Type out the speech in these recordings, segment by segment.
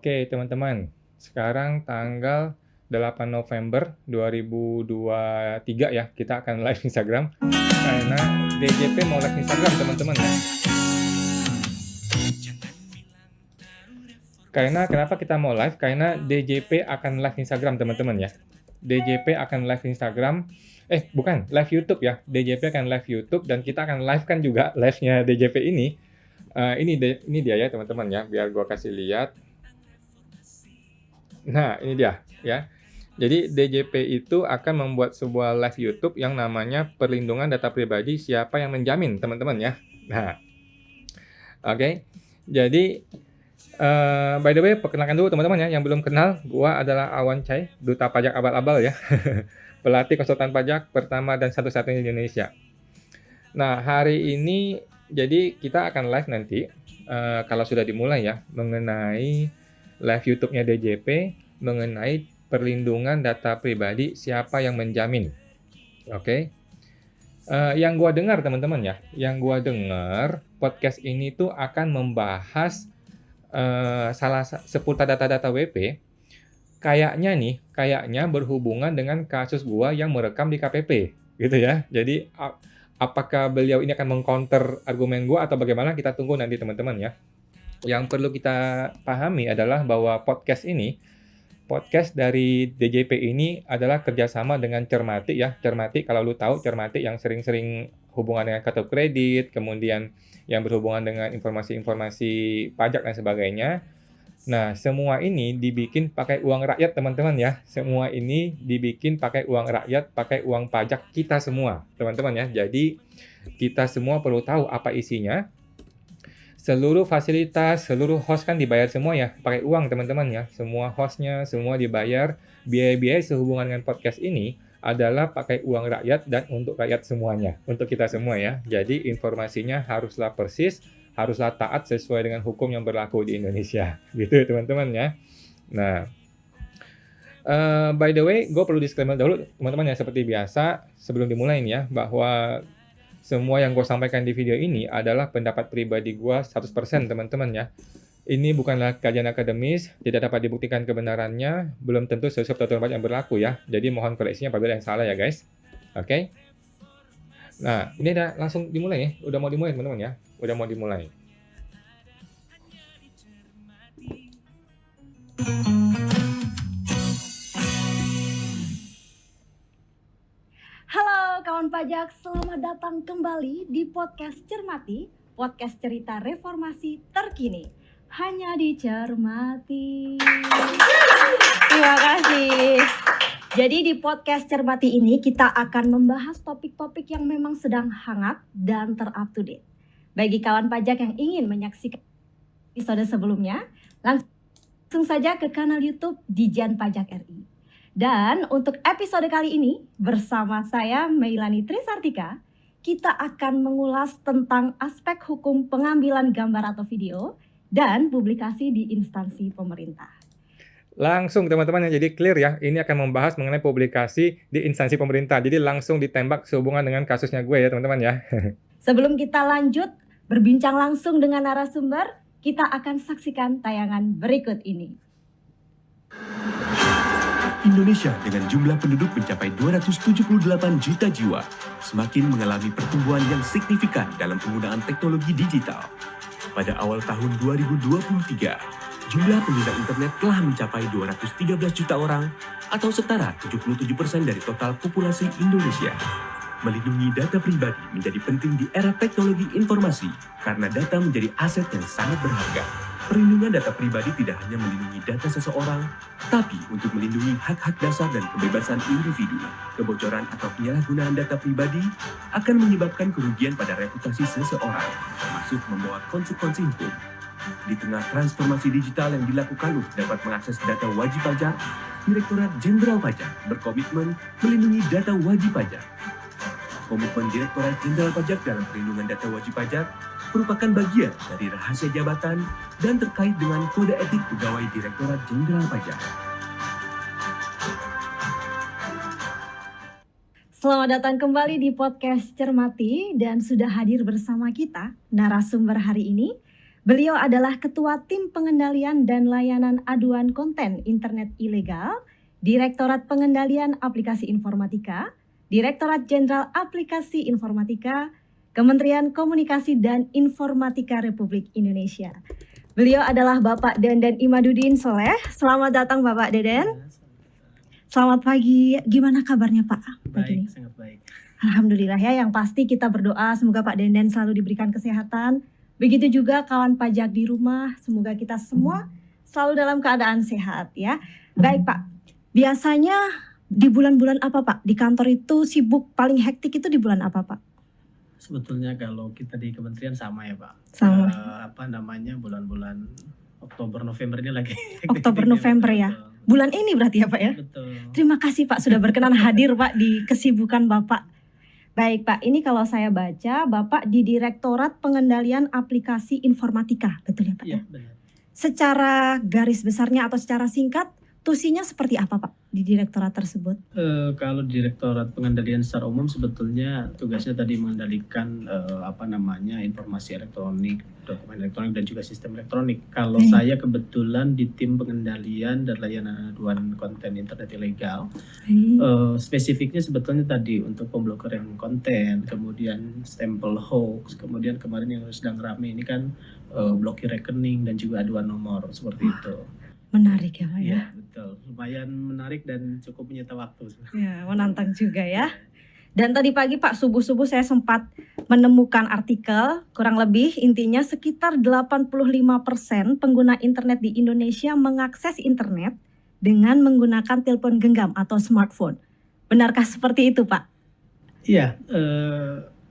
Oke teman-teman, sekarang tanggal 8 November 2023 ya, kita akan live Instagram karena DJP mau live Instagram teman-teman ya. Karena kenapa kita mau live? Karena DJP akan live Instagram teman-teman ya. DJP akan live Instagram, bukan, live YouTube ya. DJP akan live YouTube dan kita akan live kan juga live-nya DJP ini. Ini dia ya teman-teman ya, biar gua kasih lihat. Nah, ini dia ya. Jadi DJP itu akan membuat sebuah live YouTube yang namanya perlindungan data pribadi siapa yang menjamin teman-teman ya. Nah, oke. Jadi by the way, perkenalkan dulu teman-teman ya, yang belum kenal, gua adalah Awan Chai, duta pajak abal-abal ya. Pelatih konsultan pajak pertama dan satu-satunya di Indonesia. Nah, hari ini jadi kita akan live nanti kalau sudah dimulai ya, mengenai live YouTube-nya DJP mengenai perlindungan data pribadi siapa yang menjamin. Oke. Yang gua dengar teman-teman ya, yang gua dengar podcast ini tuh akan membahas seputar data-data WP, kayaknya berhubungan dengan kasus gua yang merekam di KPP, gitu ya. Jadi apakah beliau ini akan meng-counter argumen gua atau bagaimana, kita tunggu nanti teman-teman ya. Yang perlu kita pahami adalah bahwa podcast dari DJP ini adalah kerjasama dengan Cermati ya. Cermati, kalau lu tahu Cermati yang sering-sering hubungan dengan kartu kredit, kemudian yang berhubungan dengan informasi-informasi pajak dan sebagainya. Nah, semua ini dibikin pakai uang rakyat teman-teman ya. Semua ini dibikin pakai uang rakyat, pakai uang pajak kita semua teman-teman ya. Jadi kita semua perlu tahu apa isinya. Seluruh fasilitas, seluruh host kan dibayar semua ya, pakai uang teman-teman ya. Semua hostnya, semua dibayar. Biaya-biaya sehubungan dengan podcast ini adalah pakai uang rakyat dan untuk rakyat semuanya, untuk kita semua ya. Jadi informasinya haruslah persis, haruslah taat sesuai dengan hukum yang berlaku di Indonesia, gitu teman-teman ya. Nah, by the way, gue perlu disclaimer dulu teman-teman ya, seperti biasa sebelum dimulai nih ya, bahwa semua yang gue sampaikan di video ini adalah pendapat pribadi gue 100% teman-teman ya. Ini bukanlah kajian akademis, tidak dapat dibuktikan kebenarannya, belum tentu sesuai peraturan pajak yang berlaku ya. Jadi mohon koreksinya apabila yang salah ya guys. Oke. Nah, ini udah langsung dimulai ya. Udah mau dimulai teman-teman ya. Udah mau dimulai. Halo kawan pajak, selamat datang kembali di podcast Cermati, podcast cerita reformasi terkini. Hanya di Cermati. Terima kasih. Jadi di podcast Cermati ini kita akan membahas topik-topik yang memang sedang hangat dan ter-up to date. Bagi kawan pajak yang ingin menyaksikan episode sebelumnya, langsung saja ke kanal YouTube Dijen Pajak RI. Dan untuk episode kali ini bersama saya Meilani Trisartika, kita akan mengulas tentang aspek hukum pengambilan gambar atau video dan publikasi di instansi pemerintah. Langsung teman-teman ya, jadi clear ya, ini akan membahas mengenai publikasi di instansi pemerintah. Jadi langsung ditembak sehubungan dengan kasusnya gue ya teman-teman ya. Sebelum kita lanjut berbincang langsung dengan narasumber, kita akan saksikan tayangan berikut ini. Indonesia dengan jumlah penduduk mencapai 278 juta jiwa semakin mengalami pertumbuhan yang signifikan dalam penggunaan teknologi digital. Pada awal tahun 2023, jumlah pengguna internet telah mencapai 213 juta orang atau setara 77% dari total populasi Indonesia. Melindungi data pribadi menjadi penting di era teknologi informasi karena data menjadi aset yang sangat berharga. Perlindungan data pribadi tidak hanya melindungi data seseorang, tapi untuk melindungi hak-hak dasar dan kebebasan individu. Kebocoran atau penyalahgunaan data pribadi akan menyebabkan kerugian pada reputasi seseorang, termasuk membawa konsekuensi hukum. Di tengah transformasi digital yang dilakukan untuk dapat mengakses data wajib pajak, Direktorat Jenderal Pajak berkomitmen melindungi data wajib pajak. Komitmen Direktorat Jenderal Pajak dalam perlindungan data wajib pajak merupakan bagian dari rahasia jabatan dan terkait dengan kode etik pegawai Direktorat Jenderal Pajak. Selamat datang kembali di podcast Cermati dan sudah hadir bersama kita narasumber hari ini, Beliau adalah Ketua Tim Pengendalian dan Layanan Aduan Konten Internet Ilegal, Direktorat Pengendalian Aplikasi Informatika, Direktorat Jenderal Aplikasi Informatika, Kementerian Komunikasi dan Informatika Republik Indonesia. Beliau adalah Bapak Deden Imaduddin Soleh. Selamat datang Bapak Deden. Selamat pagi. Gimana kabarnya Pak? Baik, sangat baik. Alhamdulillah ya, yang pasti kita berdoa semoga Pak Deden selalu diberikan kesehatan. Begitu juga kawan pajak di rumah, semoga kita semua selalu dalam keadaan sehat ya. Baik Pak, biasanya di bulan-bulan apa Pak? Di kantor itu sibuk paling hektik itu di bulan apa Pak? Sebetulnya kalau kita di kementerian sama ya Pak. Sama. Bulan-bulan Oktober November ini lagi. Oktober November ya. Bulan ini berarti ya Pak ya? Betul. Terima kasih Pak sudah berkenan hadir Pak di kesibukan Bapak. Baik Pak, ini kalau saya baca Bapak di Direktorat Pengendalian Aplikasi Informatika, betul ya Pak? Iya, benar. Secara garis besarnya atau secara singkat, tusinya seperti apa Pak di direktorat tersebut? Kalau Direktorat Pengendalian secara umum sebetulnya tugasnya tadi mengendalikan informasi elektronik, dokumen elektronik dan juga sistem elektronik. Kalau saya kebetulan di tim pengendalian dan layanan aduan konten internet ilegal, spesifiknya sebetulnya tadi untuk pemblokiran konten, kemudian stempel hoax, kemudian kemarin yang sedang ramai ini kan blokir rekening dan juga aduan nomor seperti itu. Menarik ya Pak ya? Ya, betul. Lumayan menarik dan cukup menyita waktu. Ya, menantang juga ya. Dan tadi pagi Pak, subuh-subuh saya sempat menemukan artikel, kurang lebih intinya sekitar 85% pengguna internet di Indonesia mengakses internet dengan menggunakan telepon genggam atau smartphone. Benarkah seperti itu Pak? Iya,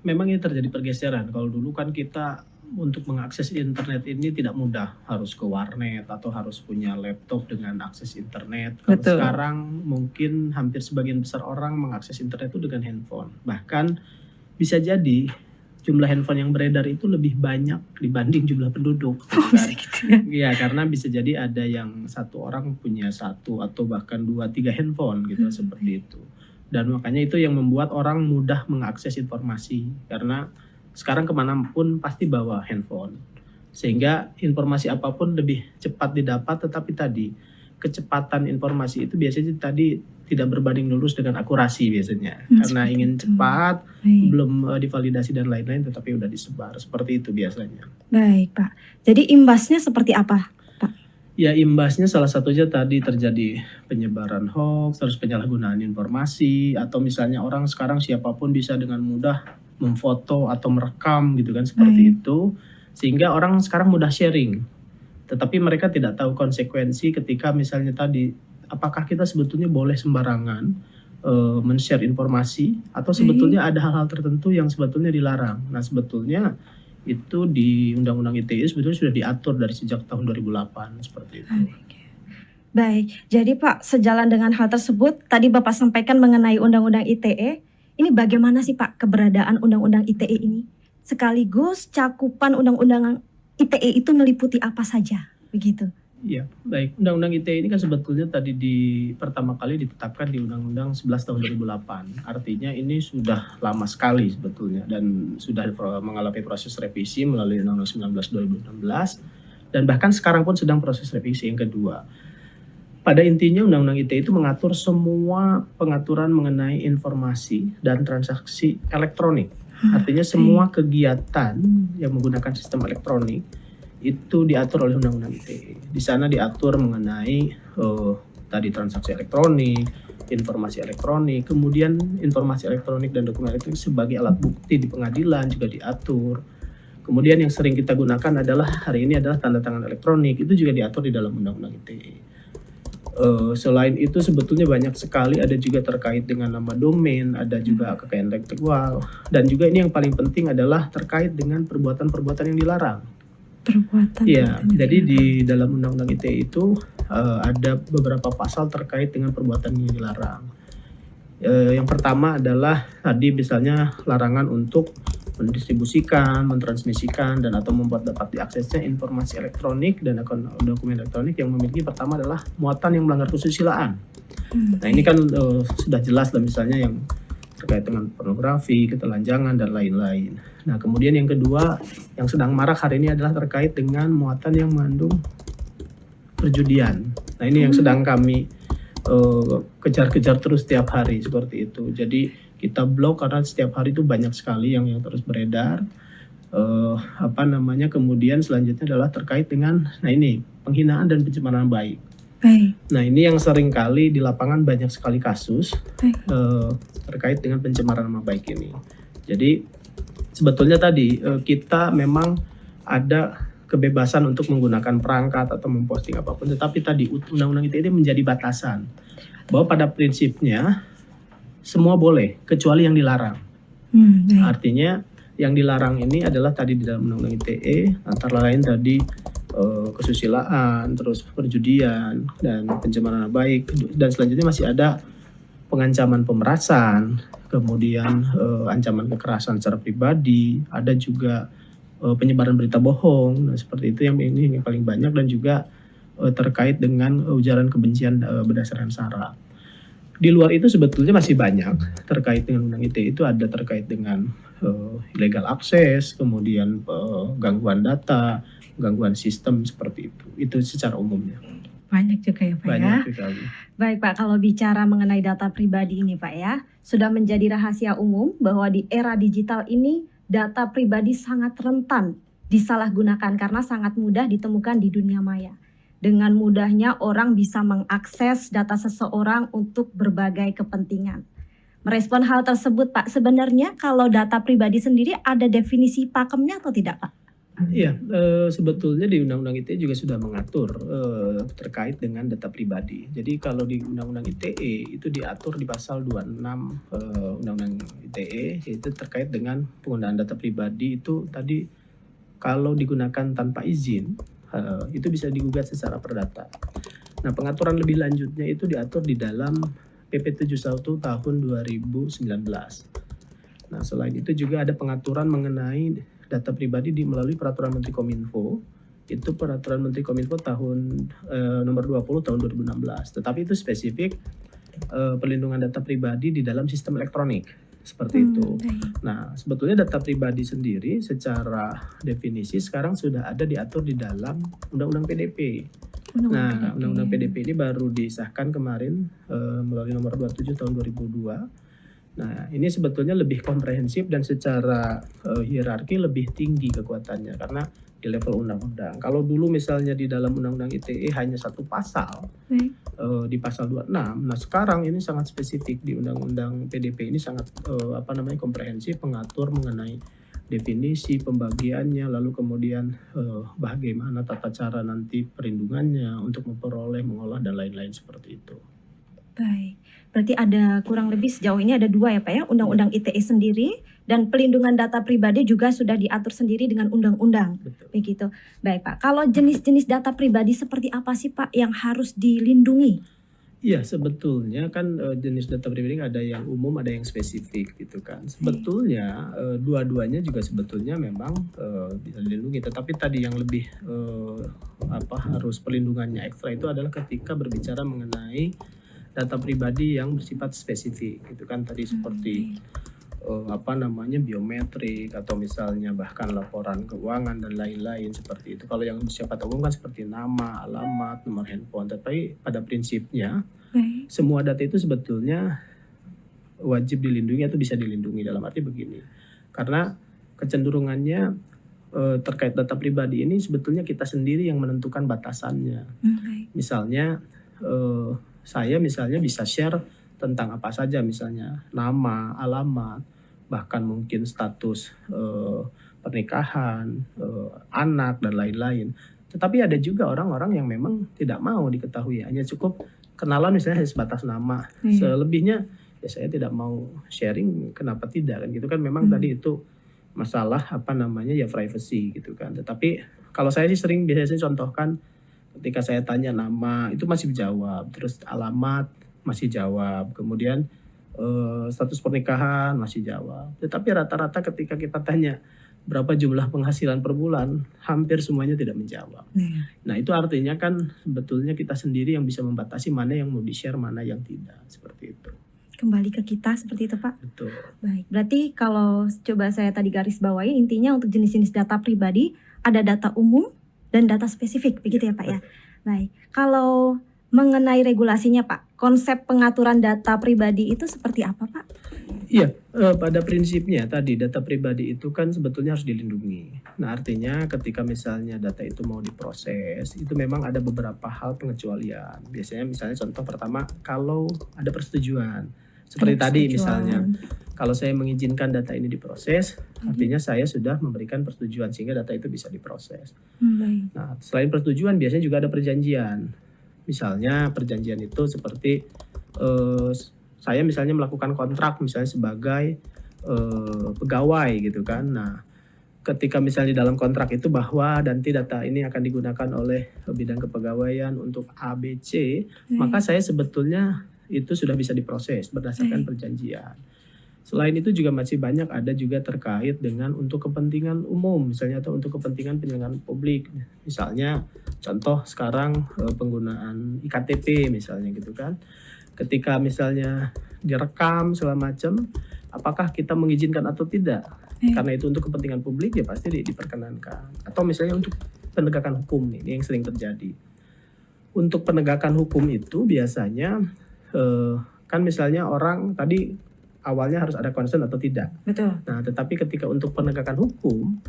memang ini terjadi pergeseran. Kalau dulu kan kita untuk mengakses internet ini tidak mudah, harus ke warnet atau harus punya laptop dengan akses internet. Kalau Betul. sekarang mungkin hampir sebagian besar orang mengakses internet itu dengan handphone. Bahkan bisa jadi jumlah handphone yang beredar itu lebih banyak dibanding jumlah penduduk. Bisa gitu ya? Iya, karena bisa jadi ada yang satu orang punya satu atau bahkan 2-3 handphone gitu, seperti itu. Dan makanya itu yang membuat orang mudah mengakses informasi, karena sekarang kemanapun pasti bawa handphone, sehingga informasi apapun lebih cepat didapat. Tetapi tadi kecepatan informasi itu biasanya tadi tidak berbanding lurus dengan akurasi biasanya, karena ingin cepat, belum divalidasi dan lain-lain, tetapi udah disebar seperti itu biasanya. Baik Pak, jadi imbasnya seperti apa Pak? Ya, imbasnya salah satunya tadi terjadi penyebaran hoax, terus penyalahgunaan informasi, atau misalnya orang sekarang siapapun bisa dengan mudah memfoto atau merekam gitu kan, seperti itu, sehingga orang sekarang mudah sharing, tetapi mereka tidak tahu konsekuensi ketika misalnya tadi apakah kita sebetulnya boleh sembarangan men-share informasi atau sebetulnya ada hal-hal tertentu yang sebetulnya dilarang. Nah, sebetulnya itu di Undang-Undang ITE sebetulnya sudah diatur dari sejak tahun 2008 seperti itu. Baik, jadi Pak, sejalan dengan hal tersebut tadi Bapak sampaikan mengenai Undang-Undang ITE. Ini bagaimana sih Pak keberadaan Undang-Undang ITE ini? Sekaligus cakupan Undang-Undang ITE itu meliputi apa saja? Begitu. Iya, baik. Undang-Undang ITE ini kan sebetulnya tadi pertama kali ditetapkan di Undang-Undang 11 tahun 2008. Artinya ini sudah lama sekali sebetulnya dan sudah mengalami proses revisi melalui Undang-Undang 19 2016 dan bahkan sekarang pun sedang proses revisi yang kedua. Pada intinya Undang-Undang ITE itu mengatur semua pengaturan mengenai informasi dan transaksi elektronik. Artinya semua kegiatan yang menggunakan sistem elektronik itu diatur oleh Undang-Undang ITE. Di sana diatur mengenai tadi transaksi elektronik, informasi elektronik, kemudian informasi elektronik dan dokumen elektronik sebagai alat bukti di pengadilan juga diatur. Kemudian yang sering kita gunakan adalah hari ini adalah tanda tangan elektronik, itu juga diatur di dalam Undang-Undang ITE. Selain itu sebetulnya banyak sekali, ada juga terkait dengan nama domain, ada juga kekayaan intelektual, dan juga ini yang paling penting adalah terkait dengan perbuatan-perbuatan yang dilarang. Ya, jadi di dalam Undang-Undang ITE itu ada beberapa pasal terkait dengan perbuatan yang dilarang. Yang pertama adalah tadi misalnya larangan untuk mendistribusikan, mentransmisikan, dan atau membuat dapat diaksesnya informasi elektronik dan dokumen elektronik yang memiliki pertama adalah muatan yang melanggar kesusilaan. Nah ini kan sudah jelas lah misalnya yang terkait dengan pornografi, ketelanjangan dan lain-lain. Nah, kemudian yang kedua yang sedang marak hari ini adalah terkait dengan muatan yang mengandung perjudian. Nah, ini yang sedang kami kejar-kejar terus setiap hari seperti itu. Jadi kita blok karena setiap hari itu banyak sekali yang terus beredar. Kemudian selanjutnya adalah terkait dengan ini penghinaan dan pencemaran baik. Baik. Nah, ini yang sering kali di lapangan banyak sekali kasus Baik. terkait dengan pencemaran nama baik ini. Jadi sebetulnya tadi kita memang ada kebebasan untuk menggunakan perangkat atau memposting apapun, tetapi tadi undang-undang ITE ini menjadi batasan bahwa pada prinsipnya semua boleh kecuali yang dilarang. Baik. Artinya yang dilarang ini adalah tadi di dalam undang-undang ITE antara lain tadi kesusilaan, terus perjudian dan pencemaran nama baik, dan selanjutnya masih ada pengancaman pemerasan, kemudian ancaman kekerasan secara pribadi, ada juga penyebaran berita bohong. Nah, seperti itu yang ini yang paling banyak, dan juga terkait dengan ujaran kebencian berdasarkan sara. Di luar itu sebetulnya masih banyak terkait dengan undang ITE. Itu ada terkait dengan illegal access, kemudian gangguan data, gangguan sistem, seperti itu. Itu secara umumnya. Banyak juga ya Pak ya. Banyak sekali. Baik Pak, kalau bicara mengenai data pribadi ini Pak ya, sudah menjadi rahasia umum bahwa di era digital ini data pribadi sangat rentan disalahgunakan karena sangat mudah ditemukan di dunia maya. Dengan mudahnya orang bisa mengakses data seseorang untuk berbagai kepentingan. Merespon hal tersebut Pak, sebenarnya kalau data pribadi sendiri ada definisi pakemnya atau tidak Pak? Iya, sebetulnya di Undang-Undang ITE juga sudah mengatur terkait dengan data pribadi. Jadi kalau di Undang-Undang ITE itu diatur di pasal 26 Undang-Undang ITE, yaitu terkait dengan penggunaan data pribadi itu tadi kalau digunakan tanpa izin itu bisa digugat secara perdata. Nah, pengaturan lebih lanjutnya itu diatur di dalam PP 71 tahun 2019. Nah, selain itu juga ada pengaturan mengenai data pribadi melalui Peraturan Menteri Kominfo. Itu Peraturan Menteri Kominfo tahun nomor 20 tahun 2016. Tetapi itu spesifik perlindungan data pribadi di dalam sistem elektronik seperti itu. Nah, sebetulnya data pribadi sendiri secara definisi sekarang sudah ada diatur di dalam Undang-Undang PDP. Nah, Undang-Undang PDP ini baru disahkan kemarin melalui nomor 27 tahun 2002. Nah, ini sebetulnya lebih komprehensif dan secara hierarki lebih tinggi kekuatannya karena di level undang-undang. Kalau dulu misalnya di dalam Undang-Undang ITE hanya satu pasal, di pasal 26. Nah, sekarang ini sangat spesifik di Undang-Undang PDP ini sangat komprehensif, mengatur mengenai definisi pembagiannya, lalu kemudian bagaimana tata cara nanti perlindungannya untuk memperoleh, mengolah dan lain-lain seperti itu. Baik, berarti ada kurang lebih sejauh ini ada 2 ya Pak ya, Undang-Undang ITE sendiri dan pelindungan data pribadi juga sudah diatur sendiri dengan undang-undang. Betul. Begitu. Baik Pak, kalau jenis-jenis data pribadi seperti apa sih Pak yang harus dilindungi? Iya, sebetulnya kan jenis data pribadi ada yang umum, ada yang spesifik gitu kan. Sebetulnya dua-duanya juga sebetulnya memang bisa dilindungi. Tetapi tadi yang lebih harus perlindungannya ekstra itu adalah ketika berbicara mengenai data pribadi yang bersifat spesifik gitu kan, tadi seperti biometrik atau misalnya bahkan laporan keuangan dan lain-lain seperti itu. Kalau yang bersifat umum kan seperti nama, alamat, nomor handphone. Tapi pada prinsipnya semua data itu sebetulnya wajib dilindungi atau bisa dilindungi, dalam arti begini. Karena kecenderungannya terkait data pribadi ini sebetulnya kita sendiri yang menentukan batasannya. Misalnya saya misalnya bisa share tentang apa saja, misalnya nama, alamat, bahkan mungkin status pernikahan, anak dan lain-lain. Tetapi ada juga orang-orang yang memang tidak mau diketahui, hanya cukup kenalan misalnya sebatas nama. Selebihnya ya saya tidak mau sharing, kenapa tidak kan gitu kan, memang tadi itu masalah privacy gitu kan. Tetapi kalau saya sih biasanya contohkan ketika saya tanya nama itu masih jawab, terus alamat masih jawab, kemudian status pernikahan masih jawab. Tetapi rata-rata ketika kita tanya berapa jumlah penghasilan per bulan, hampir semuanya tidak menjawab. Nah, itu artinya kan sebetulnya kita sendiri yang bisa membatasi mana yang mau di-share, mana yang tidak, seperti itu. kembali ke kita seperti itu Pak. Betul. Baik, berarti kalau coba saya tadi garis bawahi, intinya untuk jenis-jenis data pribadi ada data umum dan data spesifik, begitu ya Pak ya. Baik, kalau mengenai regulasinya Pak, konsep pengaturan data pribadi itu seperti apa Pak? Iya, pada prinsipnya tadi data pribadi itu kan sebetulnya harus dilindungi. Nah, artinya ketika misalnya data itu mau diproses, itu memang ada beberapa hal pengecualian. Biasanya misalnya contoh pertama, kalau ada persetujuan. Seperti Ada tadi persetujuan. misalnya, kalau saya mengizinkan data ini diproses, artinya saya sudah memberikan persetujuan sehingga data itu bisa diproses. Baik. Nah, selain persetujuan biasanya juga ada perjanjian. Misalnya perjanjian itu seperti saya misalnya melakukan kontrak misalnya sebagai pegawai gitu kan. Nah, ketika misalnya di dalam kontrak itu bahwa nanti data ini akan digunakan oleh bidang kepegawaian untuk ABC, maka saya sebetulnya itu sudah bisa diproses berdasarkan perjanjian. Selain itu juga masih banyak ada juga terkait dengan untuk kepentingan umum misalnya atau untuk kepentingan penyelenggaraan publik. Misalnya contoh sekarang penggunaan iktp misalnya gitu kan. Ketika misalnya direkam segala macam, apakah kita mengizinkan atau tidak? Karena itu untuk kepentingan publik ya pasti diperkenankan. Atau misalnya untuk penegakan hukum nih, ini yang sering terjadi. Untuk penegakan hukum itu biasanya kan misalnya orang tadi awalnya harus ada concern atau tidak. Betul. Nah, tetapi ketika untuk penegakan hukum,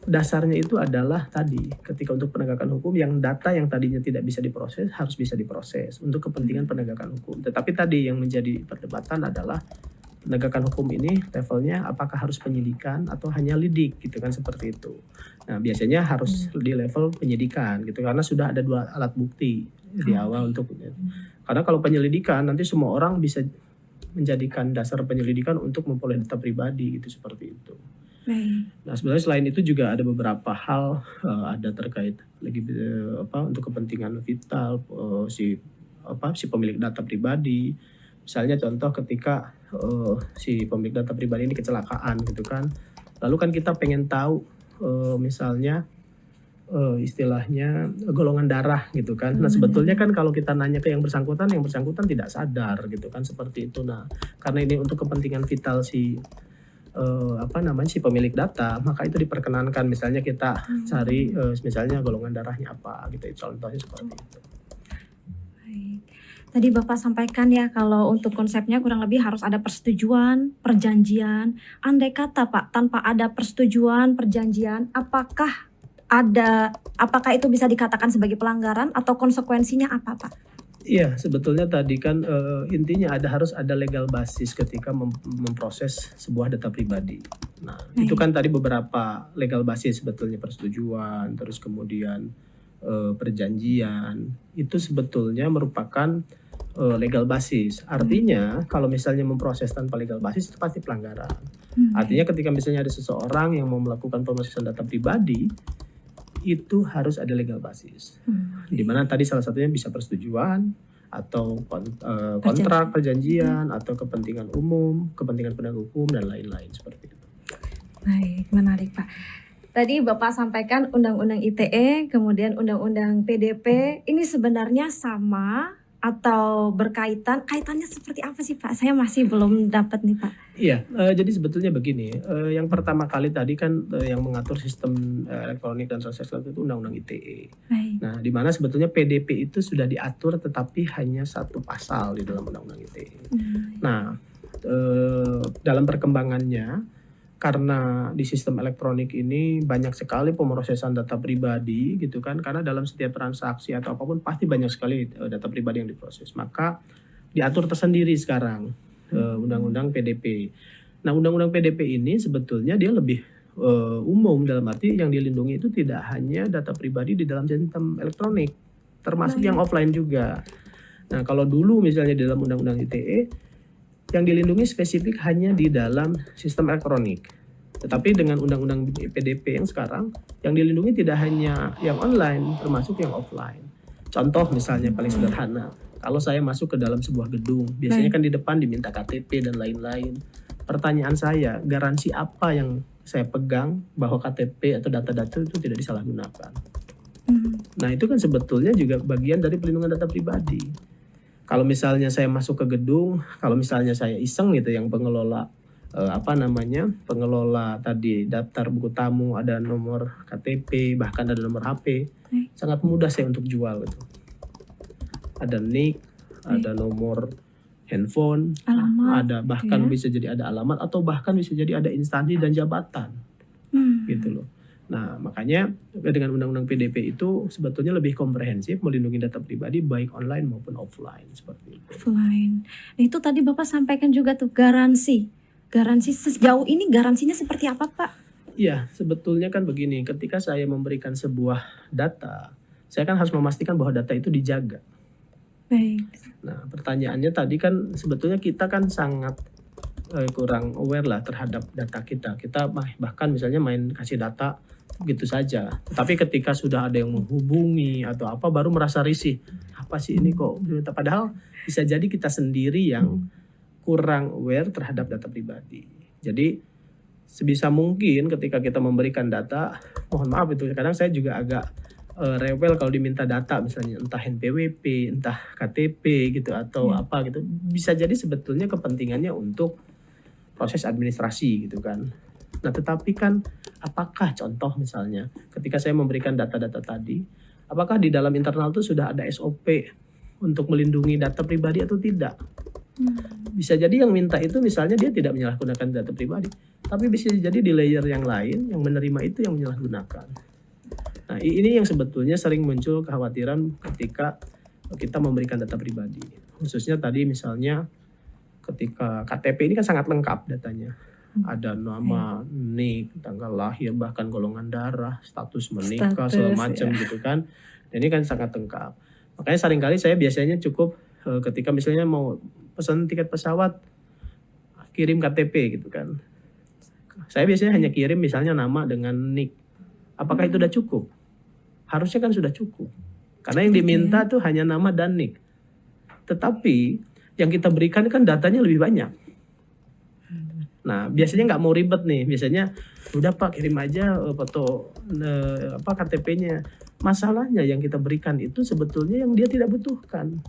dasarnya itu adalah tadi, ketika untuk penegakan hukum yang data yang tadinya tidak bisa diproses harus bisa diproses untuk kepentingan penegakan hukum. Tetapi tadi yang menjadi perdebatan adalah penegakan hukum ini levelnya apakah harus penyidikan atau hanya lidik gitu kan seperti itu. Nah, biasanya harus di level penyidikan gitu karena sudah ada 2 alat bukti di awal untuk karena kalau penyelidikan nanti semua orang bisa menjadikan dasar penyelidikan untuk memperoleh data pribadi gitu seperti itu. Baik. Nah, sebenarnya selain itu juga ada beberapa hal ada terkait lagi untuk kepentingan vital si pemilik data pribadi. Misalnya contoh ketika si pemilik data pribadi ini kecelakaan gitu kan. Lalu kan kita pengen tahu misalnya istilahnya golongan darah gitu kan. Nah, sebetulnya kan kalau kita nanya ke yang bersangkutan tidak sadar gitu kan seperti itu. Nah, karena ini untuk kepentingan vital si si pemilik data, maka itu diperkenankan misalnya kita cari misalnya golongan darahnya apa gitu. Contohnya seperti itu. Baik. Tadi Bapak sampaikan ya kalau untuk konsepnya kurang lebih harus ada persetujuan, perjanjian. Andai kata Pak, tanpa ada persetujuan, perjanjian, apakah itu bisa dikatakan sebagai pelanggaran atau konsekuensinya apa Pak? Iya, sebetulnya tadi kan intinya harus ada legal basis ketika memproses sebuah data pribadi. Nah, itu kan tadi beberapa legal basis sebetulnya persetujuan, terus kemudian perjanjian. Itu sebetulnya merupakan legal basis. Artinya kalau misalnya memproses tanpa legal basis itu pasti pelanggaran. Artinya ketika misalnya ada seseorang yang mau melakukan pemrosesan data pribadi itu harus ada legal basis. Di mana tadi salah satunya bisa persetujuan atau kontrak perjanjian atau kepentingan umum, kepentingan penegak hukum dan lain-lain seperti itu. Baik, menarik Pak. Tadi Bapak sampaikan Undang-Undang ITE, kemudian Undang-Undang PDP, ini sebenarnya sama atau kaitannya seperti apa sih Pak? Saya masih belum dapat nih Pak. Iya, jadi sebetulnya begini, yang pertama kali tadi kan yang mengatur sistem elektronik dan transaksi elektronik itu Undang-Undang ITE. Baik. Nah, di mana sebetulnya PDP itu sudah diatur tetapi hanya 1 pasal di dalam Undang-Undang ITE. Nah, dalam perkembangannya karena di sistem elektronik ini banyak sekali pemrosesan data pribadi gitu kan, karena dalam setiap transaksi atau apapun pasti banyak sekali data pribadi yang diproses, maka diatur tersendiri sekarang Undang-Undang PDP. Nah, Undang-Undang PDP ini sebetulnya dia lebih umum dalam arti yang dilindungi itu tidak hanya data pribadi di dalam sistem elektronik, termasuk yang offline juga. Nah, kalau dulu misalnya di dalam Undang-Undang ITE yang dilindungi spesifik hanya di dalam sistem elektronik. Tetapi dengan Undang-Undang PDP yang sekarang, yang dilindungi tidak hanya yang online, termasuk yang offline. Contoh misalnya paling sederhana, kalau saya masuk ke dalam sebuah gedung, biasanya kan di depan diminta KTP dan lain-lain. Pertanyaan saya, garansi apa yang saya pegang bahwa KTP atau data-data itu tidak disalahgunakan? Nah, itu kan sebetulnya juga bagian dari pelindungan data pribadi. Kalau misalnya saya masuk ke gedung, kalau misalnya saya iseng gitu yang pengelola pengelola tadi daftar buku tamu, ada nomor KTP, bahkan ada nomor HP, sangat mudah saya untuk jual gitu. Ada NIK, ada nomor handphone, Alamat, ada bahkan ya. bisa jadi ada alamat atau bahkan bisa jadi ada instansi dan jabatan gitu loh. Nah, makanya dengan undang-undang PDP itu sebetulnya lebih komprehensif melindungi data pribadi baik online maupun offline seperti itu. Offline. Nah, itu tadi Bapak sampaikan juga tuh garansi. Garansi sejauh ini garansinya seperti apa, Pak? Iya, sebetulnya kan begini, ketika saya memberikan sebuah data, saya kan harus memastikan bahwa data itu dijaga. Baik. Nah, pertanyaannya tadi kan sebetulnya kita kan sangat kurang aware lah terhadap data kita. Kita bahkan misalnya main kasih data begitu saja. Tapi ketika sudah ada yang menghubungi atau apa baru merasa risih. Apa sih ini kok? Padahal bisa jadi kita sendiri yang kurang aware terhadap data pribadi. Jadi sebisa mungkin ketika kita memberikan data, mohon maaf itu kadang saya juga agak rewel kalau diminta data misalnya entah NPWP, entah KTP gitu atau apa gitu. Bisa jadi sebetulnya kepentingannya untuk proses administrasi gitu kan. Nah, tetapi kan apakah contoh misalnya ketika saya memberikan data-data tadi, apakah di dalam internal itu sudah ada SOP untuk melindungi data pribadi atau tidak? Bisa jadi yang minta itu misalnya dia tidak menyalahgunakan data pribadi, tapi bisa jadi di layer yang lain yang menerima itu yang menyalahgunakan. Nah, ini yang sebetulnya sering muncul kekhawatiran ketika kita memberikan data pribadi. Khususnya tadi misalnya ketika KTP ini kan sangat lengkap datanya. Ada nama, NIK, tanggal lahir, bahkan golongan darah, status menikah, segala macam gitu kan. Dan ini kan sangat lengkap. Makanya seringkali saya biasanya cukup ketika misalnya mau pesan tiket pesawat, kirim KTP gitu kan. Saya biasanya hanya kirim misalnya nama dengan NIK. Apakah itu sudah cukup? Harusnya kan sudah cukup. Karena yang diminta tuh hanya nama dan NIK. Tetapi yang kita berikan kan datanya lebih banyak. Nah, biasanya nggak mau ribet nih. Biasanya udah Pak kirim aja foto KTP-nya. Masalahnya yang kita berikan itu sebetulnya yang dia tidak butuhkan.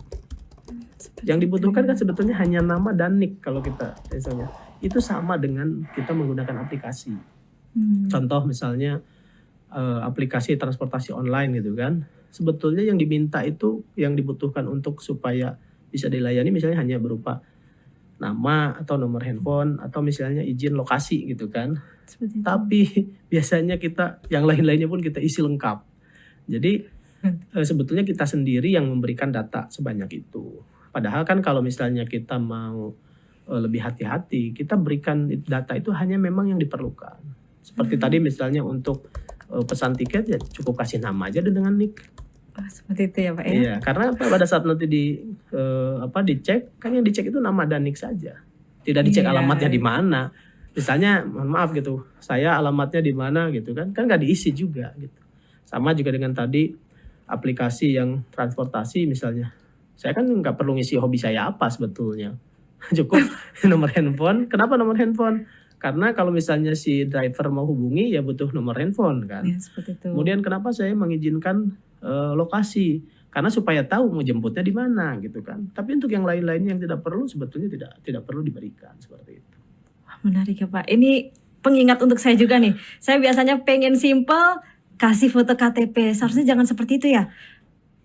Yang dibutuhkan kan sebetulnya hanya nama dan NIK kalau kita misalnya. Itu sama dengan kita menggunakan aplikasi. Contoh misalnya aplikasi transportasi online gitu kan. Sebetulnya yang diminta itu yang dibutuhkan untuk supaya bisa dilayani misalnya hanya berupa nama atau nomor handphone atau misalnya izin lokasi gitu kan. Tapi biasanya kita yang lain-lainnya pun kita isi lengkap. Jadi sebetulnya kita sendiri yang memberikan data sebanyak itu. Padahal kan kalau misalnya kita mau lebih hati-hati, kita berikan data itu hanya memang yang diperlukan. Seperti tadi misalnya untuk pesan tiket ya cukup kasih nama aja dengan NIK. Oh, seperti itu ya Pak ya? Iya, karena pada saat nanti dicek, kan yang dicek itu nama dan NIK saja. Tidak dicek alamatnya di mana. Misalnya, mohon maaf gitu, saya alamatnya di mana gitu kan nggak diisi juga gitu. Sama juga dengan tadi aplikasi yang transportasi misalnya. Saya kan nggak perlu ngisi hobi saya apa sebetulnya. Cukup nomor handphone. Kenapa nomor handphone? Karena kalau misalnya si driver mau hubungi ya butuh nomor handphone kan. Ya, seperti itu. Kemudian kenapa saya mengizinkan lokasi? Karena supaya tahu mau jemputnya di mana gitu kan. Tapi untuk yang lain-lainnya yang tidak perlu sebetulnya tidak perlu diberikan seperti itu. Wah, menarik ya Pak. Ini pengingat untuk saya juga nih. Saya biasanya pengen simple kasih foto KTP. Seharusnya jangan seperti itu ya.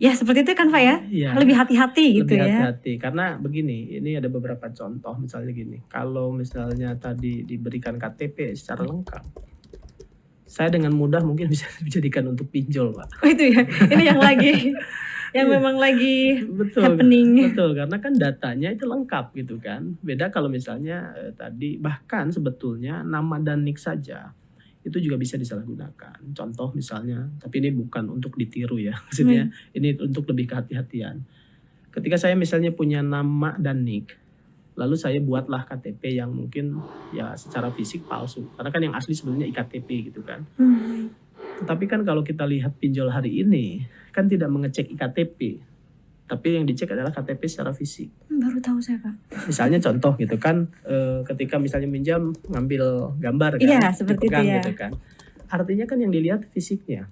Ya seperti itu kan Pak ya? Iya. Lebih hati-hati gitu Lebih ya. hati-hati karena begini, ini ada beberapa contoh misalnya gini. Kalau misalnya tadi diberikan KTP secara lengkap, saya dengan mudah mungkin bisa dijadikan untuk pinjol, Pak. Oh itu ya. Ini yang lagi memang lagi happening. Betul, karena kan datanya itu lengkap gitu kan. Beda kalau misalnya tadi bahkan sebetulnya nama dan NIK saja itu juga bisa disalahgunakan. Contoh misalnya, tapi ini bukan untuk ditiru ya. Maksudnya ini untuk lebih kehati-hatian. Ketika saya misalnya punya nama dan NIK, lalu saya buatlah KTP yang mungkin ya secara fisik palsu. Karena kan yang asli sebenarnya iktp gitu kan. Tetapi kan kalau kita lihat pinjol hari ini, kan tidak mengecek iktp. Tapi yang dicek adalah KTP secara fisik. Baru tahu saya Pak. Misalnya contoh gitu kan, ketika misalnya minjam ngambil gambar kan, Iya, seperti dipegang itu ya. gitu kan. Artinya kan yang dilihat fisiknya.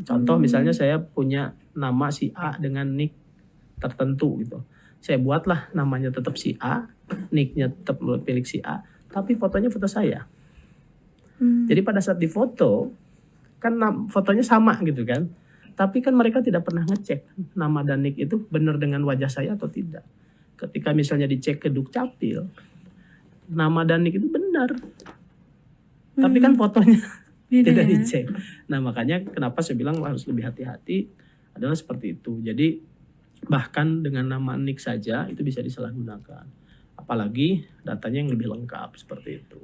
Contoh misalnya saya punya nama si A dengan NIK tertentu gitu. Saya buatlah namanya tetap si A, nicknya tetap milik si A, tapi fotonya foto saya. Jadi pada saat difoto kan fotonya sama gitu kan. Tapi kan mereka tidak pernah ngecek nama dan nick itu benar dengan wajah saya atau tidak. Ketika misalnya dicek ke Dukcapil, nama dan nick itu benar. Tapi kan fotonya Beda tidak ya? dicek. Nah makanya kenapa saya bilang harus lebih hati-hati adalah seperti itu. Jadi bahkan dengan nama nick saja itu bisa disalahgunakan. Apalagi datanya yang lebih lengkap seperti itu.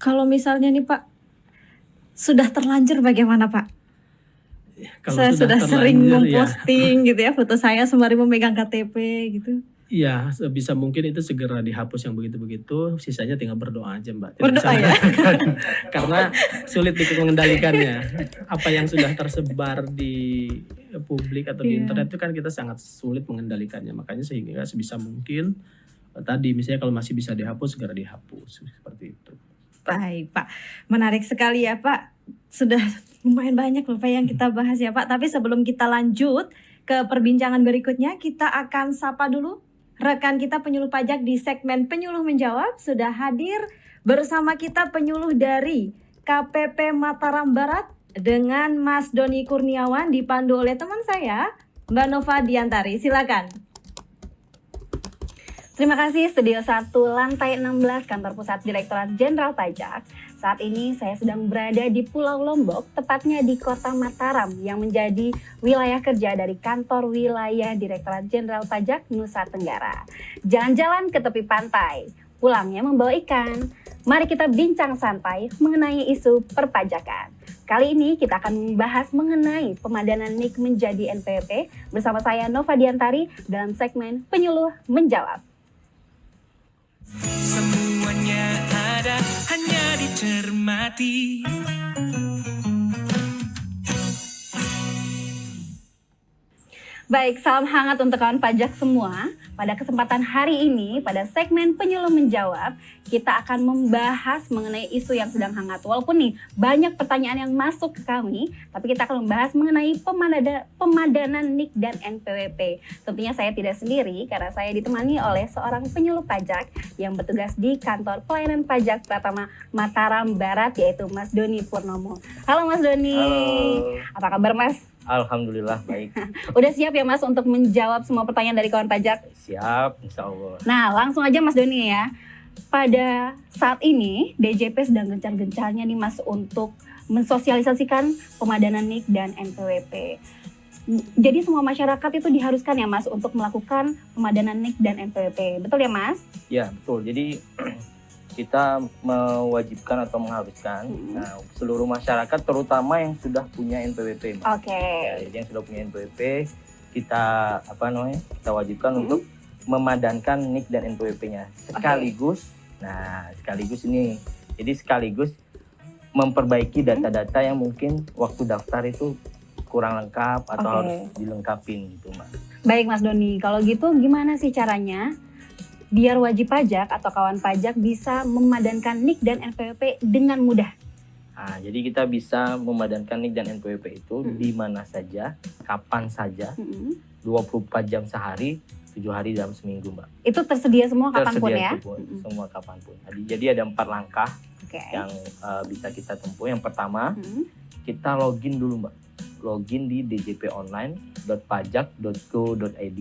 Kalau misalnya nih Pak, sudah terlanjur bagaimana Pak? Kalau Saya sudah sering terlanjur, memposting gitu ya foto saya sembari memegang KTP gitu. ya sebisa mungkin itu segera dihapus yang begitu-begitu. Sisanya tinggal berdoa aja Mbak. Tidak Berdoa bisa ya? mengendalikan. Karena sulit mengendalikannya. Apa yang sudah tersebar di publik atau di Iya. internet itu kan kita sangat sulit mengendalikannya. Makanya sehingga sebisa mungkin tadi misalnya kalau masih bisa dihapus segera dihapus seperti itu. Baik Pak, menarik sekali ya Pak. Sudah lumayan banyak loh Pak yang kita bahas ya Pak. Tapi sebelum kita lanjut ke perbincangan berikutnya, kita akan sapa dulu rekan kita penyuluh pajak di segmen Penyuluh Menjawab. Sudah hadir bersama kita penyuluh dari KPP Mataram Barat dengan Mas Doni Kurniawan, dipandu oleh teman saya Mbak Nova Diantari. Silakan. Terima kasih Studio 1 Lantai 16 Kantor Pusat Direktorat Jenderal Pajak. Saat ini saya sedang berada di Pulau Lombok, tepatnya di Kota Mataram yang menjadi wilayah kerja dari Kantor Wilayah Direktorat Jenderal Pajak Nusa Tenggara. Jalan-jalan ke tepi pantai, pulangnya membawa ikan. Mari kita bincang santai mengenai isu perpajakan. Kali ini kita akan membahas mengenai pemadanan NIK menjadi NPWP bersama saya Nova Diantari dalam segmen Penyuluh Menjawab. Semuanya ada, hanya dicermati. Baik, salam hangat untuk kawan pajak semua. Pada kesempatan hari ini, pada segmen Penyuluh Menjawab, kita akan membahas mengenai isu yang sedang hangat. Walaupun nih, banyak pertanyaan yang masuk ke kami, tapi kita akan membahas mengenai pemadanan NIK dan NPWP. Tentunya saya tidak sendiri, karena saya ditemani oleh seorang penyuluh pajak yang bertugas di Kantor Pelayanan Pajak Pratama Mataram Barat, yaitu Mas Doni Purnomo. Halo Mas Doni. Halo. Apa kabar Mas? Alhamdulillah baik. Udah siap ya Mas untuk menjawab semua pertanyaan dari kawan pajak? Siap, insya Allah. Nah, langsung aja Mas Doni ya. Pada saat ini DJP sedang gencar-gencarnya nih Mas untuk mensosialisasikan pemadanan NIK dan NPWP. Jadi semua masyarakat itu diharuskan ya Mas untuk melakukan pemadanan NIK dan NPWP. Betul ya Mas? Ya betul. Jadi kita mewajibkan atau mengharuskan seluruh masyarakat, terutama yang sudah punya NPWP. Mbak. Oke. Ya, jadi yang sudah punya NPWP kita kita wajibkan untuk memadankan NIK dan NPWP-nya sekaligus. Nah, sekaligus ini. Jadi sekaligus memperbaiki data-data yang mungkin waktu daftar itu kurang lengkap atau harus dilengkapin gitu, Mbak. Baik Mas Doni, kalau gitu gimana sih caranya biar wajib pajak atau kawan pajak bisa memadankan NIK dan NPWP dengan mudah? Nah, jadi kita bisa memadankan NIK dan NPWP itu di mana saja, kapan saja, 24 jam sehari, 7 hari dalam seminggu, Mbak. Itu tersedia semua kapanpun ya? Semua kapanpun. Jadi ada 4 langkah yang bisa kita tempuh. Yang pertama, kita login dulu, Mbak. Login di djponline.pajak.go.id.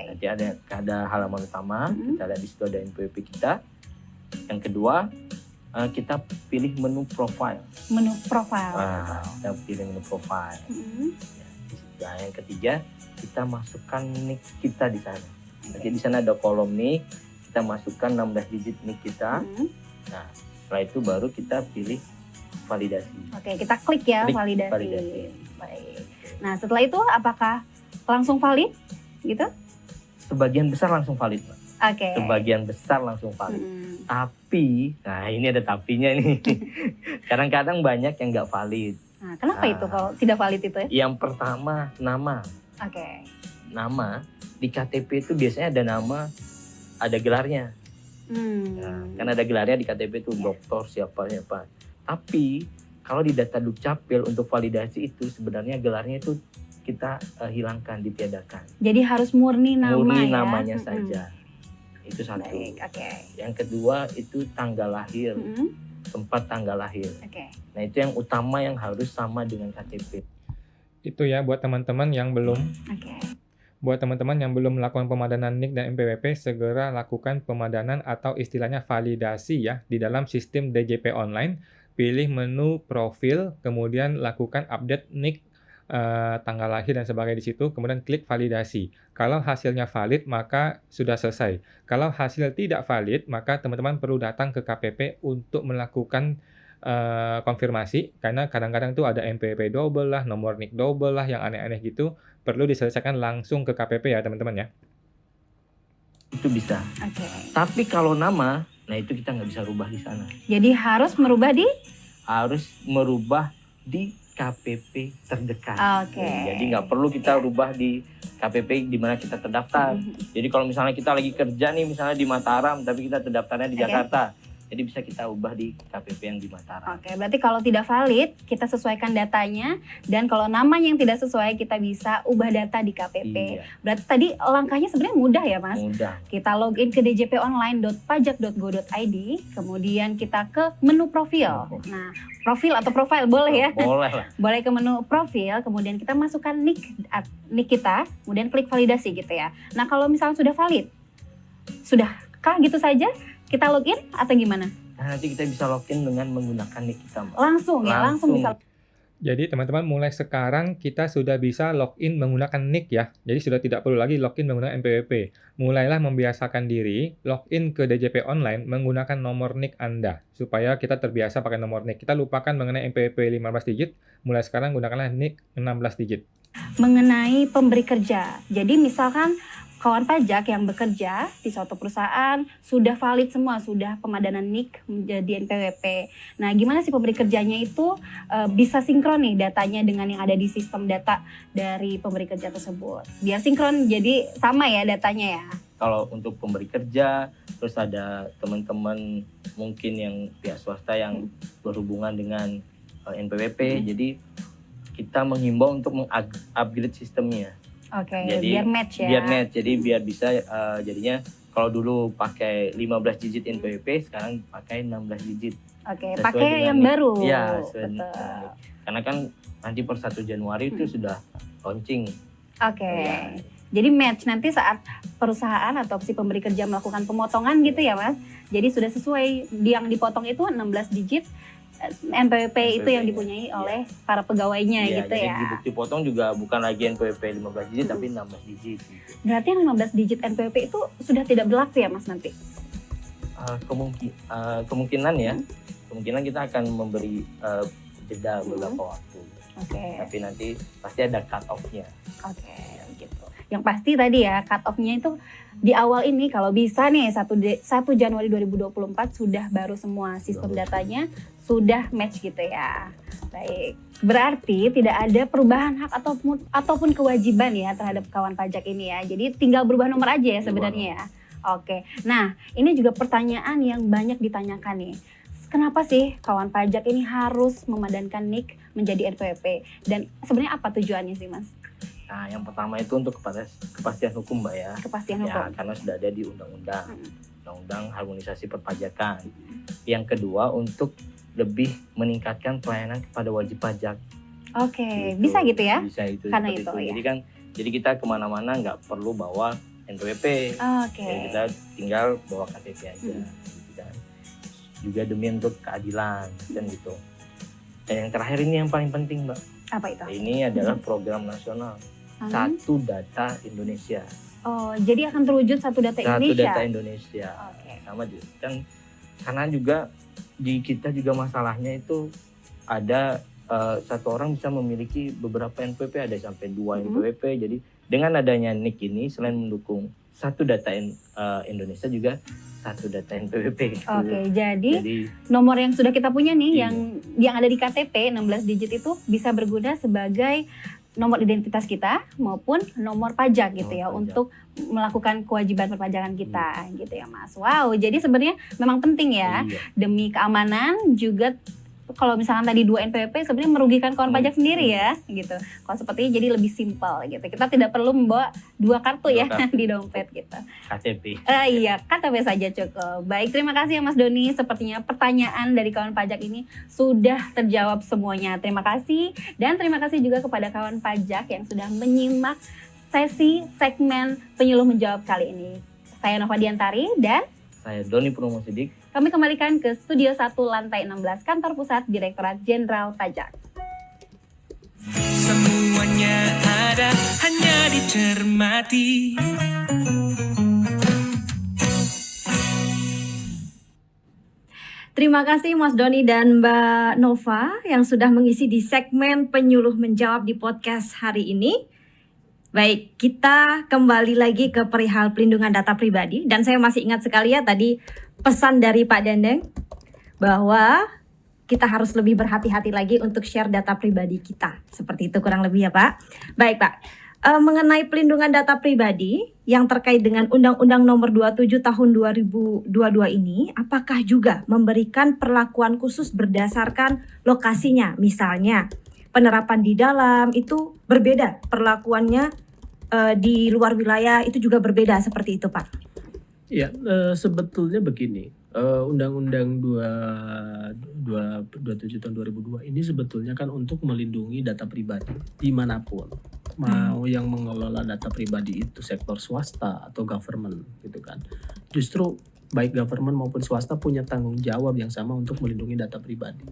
Nanti ada halaman utama, kita lihat di situ ada NPWP kita. Yang kedua, kita pilih menu profile. Menu profile. Kita pilih menu profile. Nah, yang ketiga, kita masukkan NIK kita di sana. Nanti di sana ada kolom NIK, kita masukkan 16 digit NIK kita. Nah, setelah itu baru kita pilih validasi. Oke, kita klik ya, validasi. Baik. Nah, setelah itu apakah langsung valid gitu? Sebagian besar langsung valid, Mbak. Oke. Sebagian besar langsung valid. Tapi, nah ini ada tapinya nih. Kadang-kadang banyak yang nggak valid. Nah, kenapa itu kalau tidak valid itu ya? Yang pertama, nama. Oke. Nama di KTP itu biasanya ada nama, ada gelarnya. Nah, kan ada gelarnya di KTP itu dokter siapa. Tapi kalau di data Dukcapil untuk validasi itu sebenarnya gelarnya itu kita hilangkan, ditiadakan. Jadi harus murni nama Murni ya. namanya saja. Itu satu. Baik, oke. Yang kedua itu tanggal lahir, tempat tanggal lahir. Oke. Nah itu yang utama yang harus sama dengan KTP. Itu ya buat teman-teman yang belum Oke. Buat teman-teman yang belum melakukan pemadanan NIK dan NPWP, segera lakukan pemadanan atau istilahnya validasi ya di dalam sistem DJP online. Pilih menu profil, kemudian lakukan update NIK, tanggal lahir dan sebagainya di situ, kemudian klik validasi. Kalau hasilnya valid, maka sudah selesai. Kalau hasil tidak valid, maka teman-teman perlu datang ke KPP untuk melakukan konfirmasi, karena kadang-kadang tuh ada NPWP double lah, nomor NIK double lah, yang aneh-aneh gitu, perlu diselesaikan langsung ke KPP ya teman-teman ya. Itu bisa. Oke. Tapi kalau nama, nah itu kita nggak bisa rubah di sana. Jadi harus merubah di Harus merubah di KPP terdekat. Oke. Jadi nggak perlu kita rubah di KPP di mana kita terdaftar. Jadi kalau misalnya kita lagi kerja nih, misalnya di Mataram, tapi kita terdaftarnya di Oke. Jakarta, jadi bisa kita ubah di KPP yang di Mataram. Oke, berarti kalau tidak valid, kita sesuaikan datanya. Dan kalau namanya yang tidak sesuai, kita bisa ubah data di KPP. Iya, Berarti tadi langkahnya sebenarnya mudah ya, Mas? mudah. Kita login ke djponline.pajak.go.id, kemudian kita ke menu profil. Nah, profil atau profile boleh ya? Boleh lah. Boleh ke menu profil, kemudian kita masukkan NIK kita, kemudian klik validasi gitu ya. Nah, kalau misalnya sudah valid, sudahkah gitu saja? Kita login atau gimana? Nah, nanti kita bisa login dengan menggunakan NIK kita, Mbak. Langsung ya, langsung bisa. Jadi teman-teman mulai sekarang kita sudah bisa login menggunakan NIK ya. Jadi sudah tidak perlu lagi login menggunakan NPWP. Mulailah membiasakan diri login ke DJP online menggunakan nomor NIK Anda. Supaya kita terbiasa pakai nomor NIK. Kita lupakan mengenai NPWP 15 digit. Mulai sekarang gunakanlah NIK 16 digit. Mengenai pemberi kerja. Jadi misalkan kawan pajak yang bekerja di suatu perusahaan sudah valid semua, sudah pemadanan NIK menjadi NPWP. Nah, gimana sih pemberi kerjanya itu bisa sinkron nih datanya dengan yang ada di sistem data dari pemberi kerja tersebut. Biar sinkron, jadi sama ya datanya ya. Kalau untuk pemberi kerja, terus ada teman-teman mungkin yang pihak swasta yang berhubungan dengan NPWP, jadi kita menghimbau untuk meng-upgrade sistemnya. Oke, Jadi, biar match ya. Biar match, jadi biar bisa jadinya kalau dulu pakai 15 digit NPWP, sekarang pakai 16 digit. Oke, Sesuai pakai dengan yang NIK. baru. Iya, Betul. karena kan nanti per 1 Januari itu sudah launching. Oke. Ya. Jadi match nanti saat perusahaan atau si pemberi kerja melakukan pemotongan gitu ya, Mas. Jadi sudah sesuai yang dipotong itu 16 digit NPWP itu yang dipunyai oleh para pegawainya Iya, gitu jadi ya. di bukti potong juga bukan lagi NPWP 15 digit tapi 16 digit gitu. Berarti yang 15 digit NPWP itu sudah tidak berlaku ya, Mas, nanti? Kemungkinan ya, kemungkinan kita akan memberi jeda beberapa waktu. Oke. Tapi nanti pasti ada cut off-nya. Oke, gitu. Yang pasti tadi ya cut off-nya itu di awal ini kalau bisa nih 1 Januari 2024 sudah baru semua sistem datanya sudah match gitu ya. Baik. Berarti tidak ada perubahan hak ataupun kewajiban ya terhadap kawan pajak ini ya. Jadi tinggal berubah nomor aja ya sebenarnya ya. Oke. Nah, ini juga pertanyaan yang banyak ditanyakan nih. Kenapa sih kawan pajak ini harus memadankan NIK menjadi NPWP? Dan sebenarnya apa tujuannya sih, Mas? Nah, yang pertama itu untuk kepastian hukum, Mbak ya. Kepastian hukum. Ya, karena sudah ada di undang-undang harmonisasi perpajakan. Yang kedua untuk lebih meningkatkan pelayanan kepada wajib pajak. Oke, Gitu. bisa gitu ya? Bisa itu. Karena seperti itu, ya. Jadi kan, jadi kita kemana-mana nggak perlu bawa NPWP. Oke. Jadi kita tinggal bawa KTP aja. Gitu kan. Juga demi untuk keadilan kan gitu. Dan yang terakhir ini yang paling penting, Mbak. Apa itu? Ini adalah program nasional Satu Data Indonesia. Oh, jadi akan terwujud satu data Satu Indonesia. Data Indonesia. Oke. Sama juga kan, karena juga di kita juga masalahnya itu ada satu orang bisa memiliki beberapa NPWP, ada sampai 2 NPWP. Jadi dengan adanya NIK ini selain mendukung satu data Indonesia juga satu data NPWP. Oke, jadi Jadi nomor yang sudah kita punya nih Iya. yang ada di KTP 16 digit itu bisa berguna sebagai nomor identitas kita maupun nomor pajak gitu Nomor ya pajak. untuk melakukan kewajiban perpajakan kita gitu ya, Mas. Wow, jadi sebenarnya memang penting ya iya. demi keamanan juga kalau misalkan tadi 2 NPWP sebenarnya merugikan kawan pajak sendiri ya gitu. Kalau seperti ini jadi lebih simpel gitu. Kita tidak perlu membawa 2 kartu ya di dompet gitu. KTP. Iya, KTP saja cukup. Baik, terima kasih ya Mas Doni. Sepertinya pertanyaan dari kawan pajak ini sudah terjawab semuanya. Terima kasih. Dan terima kasih juga kepada kawan pajak yang sudah menyimak sesi segmen penyuluh menjawab kali ini. Saya Nova Diantari dan Saya Doni Purnomo Sidik. kami kembalikan ke Studio 1 Lantai 16 Kantor Pusat Direktorat Jenderal Pajak. Semuanya ada, hanya dicermati. Terima kasih Mas Doni dan Mbak Nova yang sudah mengisi di segmen penyuluh menjawab di podcast hari ini. Baik, kita kembali lagi ke perihal pelindungan data pribadi. Dan saya masih ingat sekali ya tadi pesan dari Pak Dendeng bahwa kita harus lebih berhati-hati lagi untuk share data pribadi kita. Seperti itu kurang lebih ya Pak. Baik Pak, mengenai pelindungan data pribadi yang terkait dengan Undang-Undang Nomor 27 Tahun 2022 ini, apakah juga memberikan perlakuan khusus berdasarkan lokasinya? Misalnya penerapan di dalam itu berbeda, perlakuannya di luar wilayah itu juga berbeda seperti itu Pak. Ya, sebetulnya begini, Undang-Undang 27 tahun 2002 ini sebetulnya kan untuk melindungi data pribadi dimanapun. Mau yang mengelola data pribadi itu sektor swasta atau government gitu kan. Justru baik government maupun swasta punya tanggung jawab yang sama untuk melindungi data pribadi.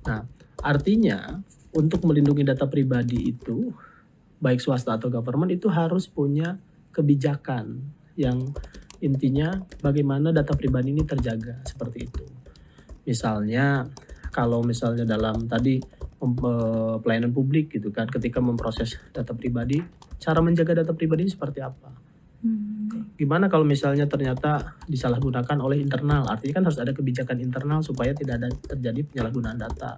Nah, artinya untuk melindungi data pribadi itu baik swasta atau government itu harus punya kebijakan yang intinya bagaimana data pribadi ini terjaga seperti itu. Misalnya kalau misalnya dalam tadi pelayanan publik gitu kan, ketika memproses data pribadi, cara menjaga data pribadi seperti apa? Gimana kalau misalnya ternyata disalahgunakan oleh internal? Artinya kan harus ada kebijakan internal supaya tidak ada terjadi penyalahgunaan data.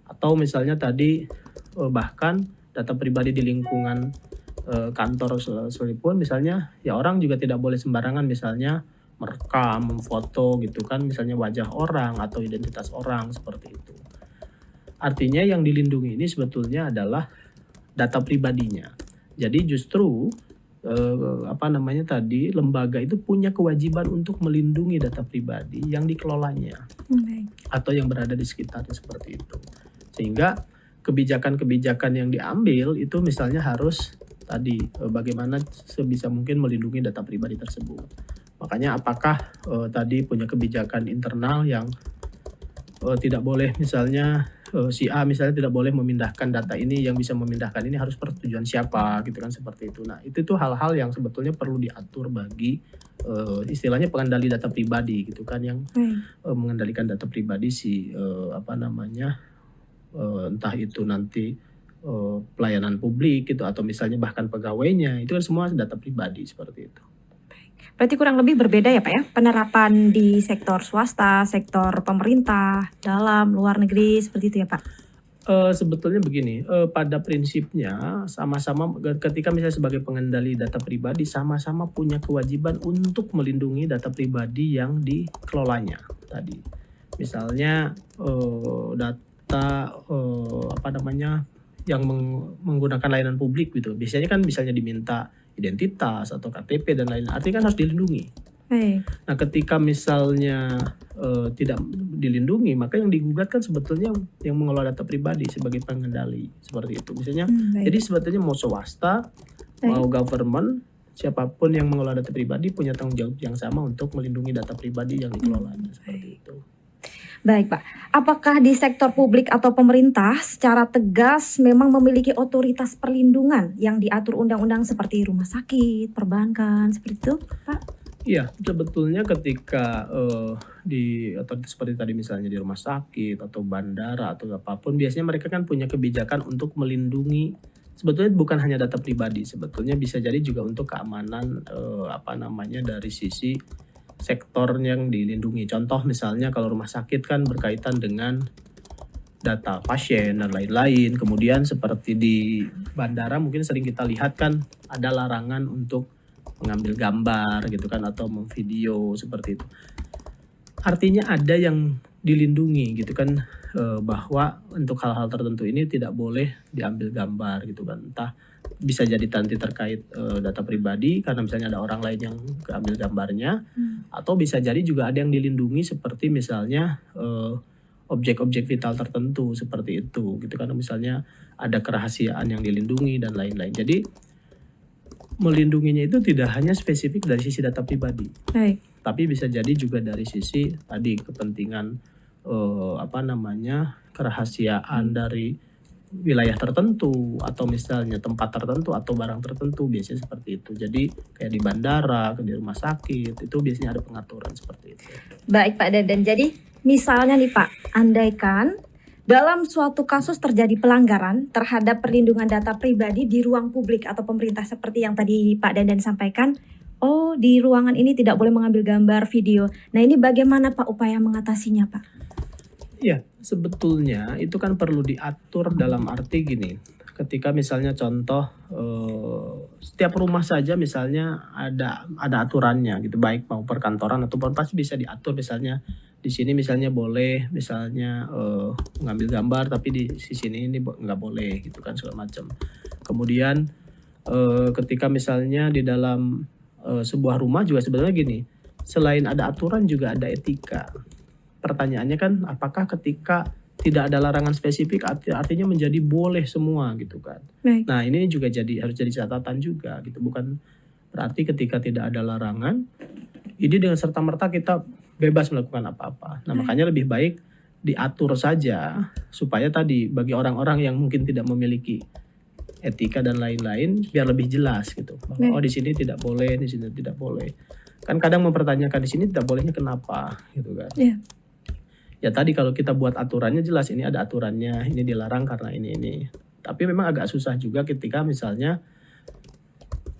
Atau misalnya tadi bahkan data pribadi di lingkungan kantor sekalipun, misalnya ya orang juga tidak boleh sembarangan misalnya merekam, memfoto gitu kan, misalnya wajah orang atau identitas orang seperti itu. Artinya yang dilindungi ini sebetulnya adalah data pribadinya. Jadi justru lembaga itu punya kewajiban untuk melindungi data pribadi yang dikelolanya atau yang berada di sekitarnya seperti itu. Sehingga kebijakan-kebijakan yang diambil itu misalnya harus tadi bagaimana sebisa mungkin melindungi data pribadi tersebut. Makanya apakah tadi punya kebijakan internal yang tidak boleh misalnya si A misalnya tidak boleh memindahkan data ini, yang bisa memindahkan ini harus persetujuan siapa gitu kan, seperti itu. Nah itu tuh hal-hal yang sebetulnya perlu diatur bagi istilahnya pengendali data pribadi gitu kan, yang mengendalikan data pribadi entah itu nanti pelayanan publik gitu atau misalnya bahkan pegawainya, itu kan semua data pribadi seperti itu. Berarti kurang lebih berbeda ya Pak ya, penerapan di sektor swasta, sektor pemerintah, dalam, luar negeri, seperti itu ya Pak? Sebetulnya begini, pada prinsipnya sama-sama ketika misalnya sebagai pengendali data pribadi sama-sama punya kewajiban untuk melindungi data pribadi yang dikelolanya tadi. Misalnya data yang menggunakan layanan publik gitu. Biasanya kan misalnya diminta identitas atau KTP dan lain-lain, artinya kan harus dilindungi. Nah ketika misalnya tidak dilindungi, maka yang digugat kan sebetulnya yang mengelola data pribadi sebagai pengendali seperti itu. Misalnya, jadi sebetulnya mau swasta, mau government, siapapun yang mengelola data pribadi punya tanggung jawab yang sama untuk melindungi data pribadi yang dikelolanya seperti itu. Baik Pak, apakah di sektor publik atau pemerintah secara tegas memang memiliki otoritas perlindungan yang diatur undang-undang seperti rumah sakit, perbankan, seperti itu Pak? Iya, sebetulnya ketika atau seperti tadi misalnya di rumah sakit atau bandara atau apapun, biasanya mereka kan punya kebijakan untuk melindungi, sebetulnya bukan hanya data pribadi, sebetulnya bisa jadi juga untuk keamanan dari sisi sektor yang dilindungi. Contoh misalnya kalau rumah sakit kan berkaitan dengan data pasien dan lain-lain. Kemudian seperti di bandara mungkin sering kita lihat kan ada larangan untuk mengambil gambar gitu kan atau memvideo seperti itu. Artinya ada yang dilindungi gitu kan, bahwa untuk hal-hal tertentu ini tidak boleh diambil gambar gitu kan. Entah bisa jadi nanti terkait data pribadi karena misalnya ada orang lain yang keambil gambarnya, atau bisa jadi juga ada yang dilindungi seperti misalnya objek-objek vital tertentu seperti itu gitu, karena misalnya ada kerahasiaan yang dilindungi dan lain-lain. Jadi melindunginya itu tidak hanya spesifik dari sisi data pribadi, Baik. tapi bisa jadi juga dari sisi tadi kepentingan kerahasiaan dari wilayah tertentu atau misalnya tempat tertentu atau barang tertentu, biasanya seperti itu. Jadi kayak di bandara, di rumah sakit itu biasanya ada pengaturan seperti itu. Baik Pak Dadan, jadi misalnya nih Pak, andaikan dalam suatu kasus terjadi pelanggaran terhadap perlindungan data pribadi di ruang publik atau pemerintah seperti yang tadi Pak Dadan sampaikan, oh di ruangan ini tidak boleh mengambil gambar, video. Nah ini bagaimana Pak upaya mengatasinya Pak? Iya, sebetulnya itu kan perlu diatur dalam arti gini. Ketika misalnya contoh setiap rumah saja misalnya ada aturannya gitu, baik mau perkantoran ataupun pasti bisa diatur. Misalnya di sini misalnya boleh misalnya mengambil gambar, tapi di sisi ini nggak boleh gitu kan, segala macam. Kemudian ketika misalnya di dalam sebuah rumah juga sebenarnya gini, selain ada aturan juga ada etika. Pertanyaannya kan apakah ketika tidak ada larangan spesifik artinya menjadi boleh semua gitu kan. Baik. Nah ini juga harus jadi catatan juga gitu. Bukan berarti ketika tidak ada larangan ini dengan serta-merta kita bebas melakukan apa-apa. Nah makanya lebih baik diatur saja supaya tadi bagi orang-orang yang mungkin tidak memiliki etika dan lain-lain biar lebih jelas gitu. Bahwa oh di sini tidak boleh, di sini tidak boleh. Kan kadang mempertanyakan di sini tidak bolehnya kenapa gitu kan. Iya. Ya tadi kalau kita buat aturannya jelas, ini ada aturannya, ini dilarang karena ini. Tapi memang agak susah juga ketika misalnya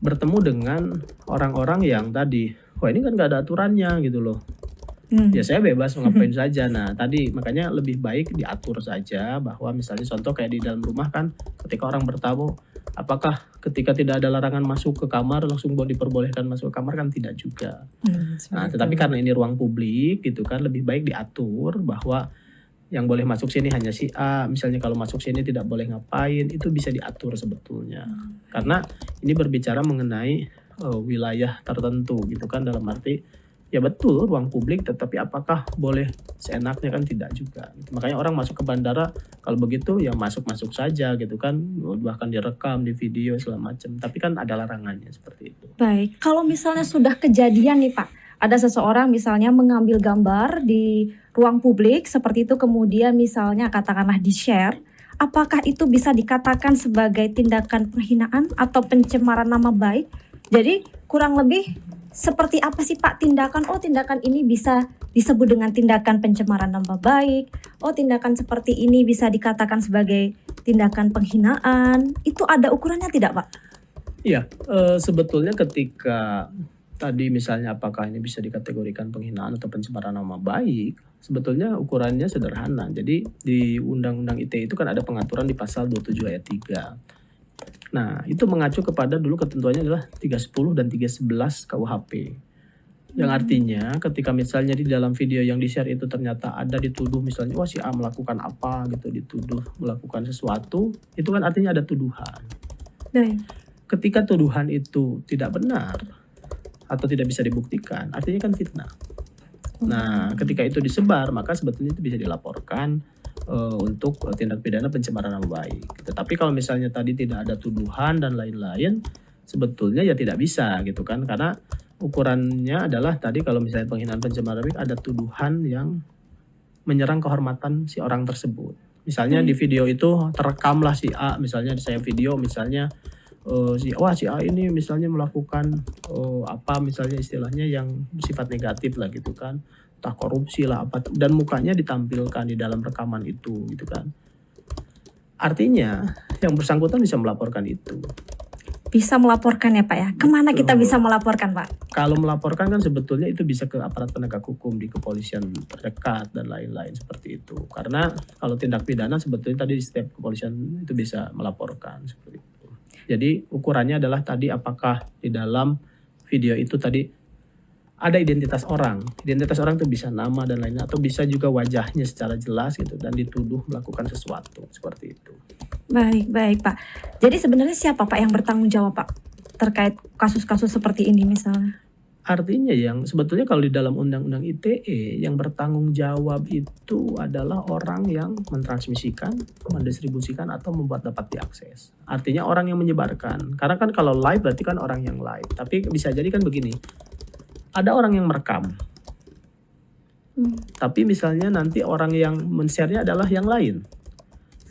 bertemu dengan orang-orang yang tadi, wah ini kan gak ada aturannya gitu loh. Ya saya bebas ngapain saja. Nah tadi makanya lebih baik diatur saja bahwa misalnya contoh kayak di dalam rumah kan ketika orang bertamu, apakah ketika tidak ada larangan masuk ke kamar langsung diperbolehkan masuk ke kamar, kan tidak juga. Nah tetapi karena ini ruang publik gitu kan, lebih baik diatur bahwa yang boleh masuk sini hanya si A, misalnya kalau masuk sini tidak boleh ngapain, itu bisa diatur sebetulnya. Karena ini berbicara mengenai wilayah tertentu gitu kan, dalam arti ya betul ruang publik, tetapi apakah boleh seenaknya, kan tidak juga. Makanya orang masuk ke bandara kalau begitu ya masuk-masuk saja gitu kan, bahkan direkam di video segala macam. Tapi kan ada larangannya seperti itu. Baik, kalau misalnya sudah kejadian nih Pak, ada seseorang misalnya mengambil gambar di ruang publik seperti itu, kemudian misalnya katakanlah di-share, apakah itu bisa dikatakan sebagai tindakan penghinaan atau pencemaran nama baik? Jadi kurang lebih seperti apa sih Pak tindakan? Oh tindakan ini bisa disebut dengan tindakan pencemaran nama baik. Oh tindakan seperti ini bisa dikatakan sebagai tindakan penghinaan. Itu ada ukurannya tidak Pak? Iya, sebetulnya ketika tadi misalnya apakah ini bisa dikategorikan penghinaan atau pencemaran nama baik, sebetulnya ukurannya sederhana. Jadi di Undang-Undang ITE itu kan ada pengaturan di pasal 27 ayat 3. Nah, itu mengacu kepada dulu ketentuannya adalah 310 dan 311 KUHP. Yang artinya ketika misalnya di dalam video yang di-share itu ternyata ada dituduh misalnya wah si A melakukan apa gitu, dituduh melakukan sesuatu, itu kan artinya ada tuduhan. Baik. Ketika tuduhan itu tidak benar atau tidak bisa dibuktikan, artinya kan fitnah. Nah, ketika itu disebar, maka sebetulnya itu bisa dilaporkan untuk tindak pidana pencemaran nama baik. Tetapi kalau misalnya tadi tidak ada tuduhan dan lain-lain, sebetulnya ya tidak bisa gitu kan, karena ukurannya adalah tadi kalau misalnya penghinaan pencemaran nama baik ada tuduhan yang menyerang kehormatan si orang tersebut. Misalnya di video itu terekamlah si A, misalnya saya video misalnya si A ini misalnya melakukan apa misalnya istilahnya yang sifat negatif lah gitu kan, entah korupsi lah apa, dan mukanya ditampilkan di dalam rekaman itu gitu kan. Artinya yang bersangkutan bisa melaporkan itu. Bisa melaporkan ya Pak ya? Kemana kita bisa melaporkan Pak? Kalau melaporkan kan sebetulnya itu bisa ke aparat penegak hukum di kepolisian terdekat dan lain-lain seperti itu. Karena kalau tindak pidana sebetulnya tadi di setiap kepolisian itu bisa melaporkan seperti itu. Jadi ukurannya adalah tadi apakah di dalam video itu tadi ada identitas orang. Identitas orang itu bisa nama dan lainnya, atau bisa juga wajahnya secara jelas gitu dan dituduh melakukan sesuatu seperti itu. Baik Pak. Jadi sebenarnya siapa Pak yang bertanggung jawab Pak terkait kasus-kasus seperti ini misalnya? Artinya yang sebetulnya kalau di dalam Undang-Undang ITE yang bertanggung jawab itu adalah orang yang mentransmisikan, mendistribusikan atau membuat dapat diakses. Artinya orang yang menyebarkan. Karena kan kalau live berarti kan orang yang live. Tapi bisa jadi kan begini. Ada orang yang merekam. Tapi misalnya nanti orang yang men-share-nya adalah yang lain.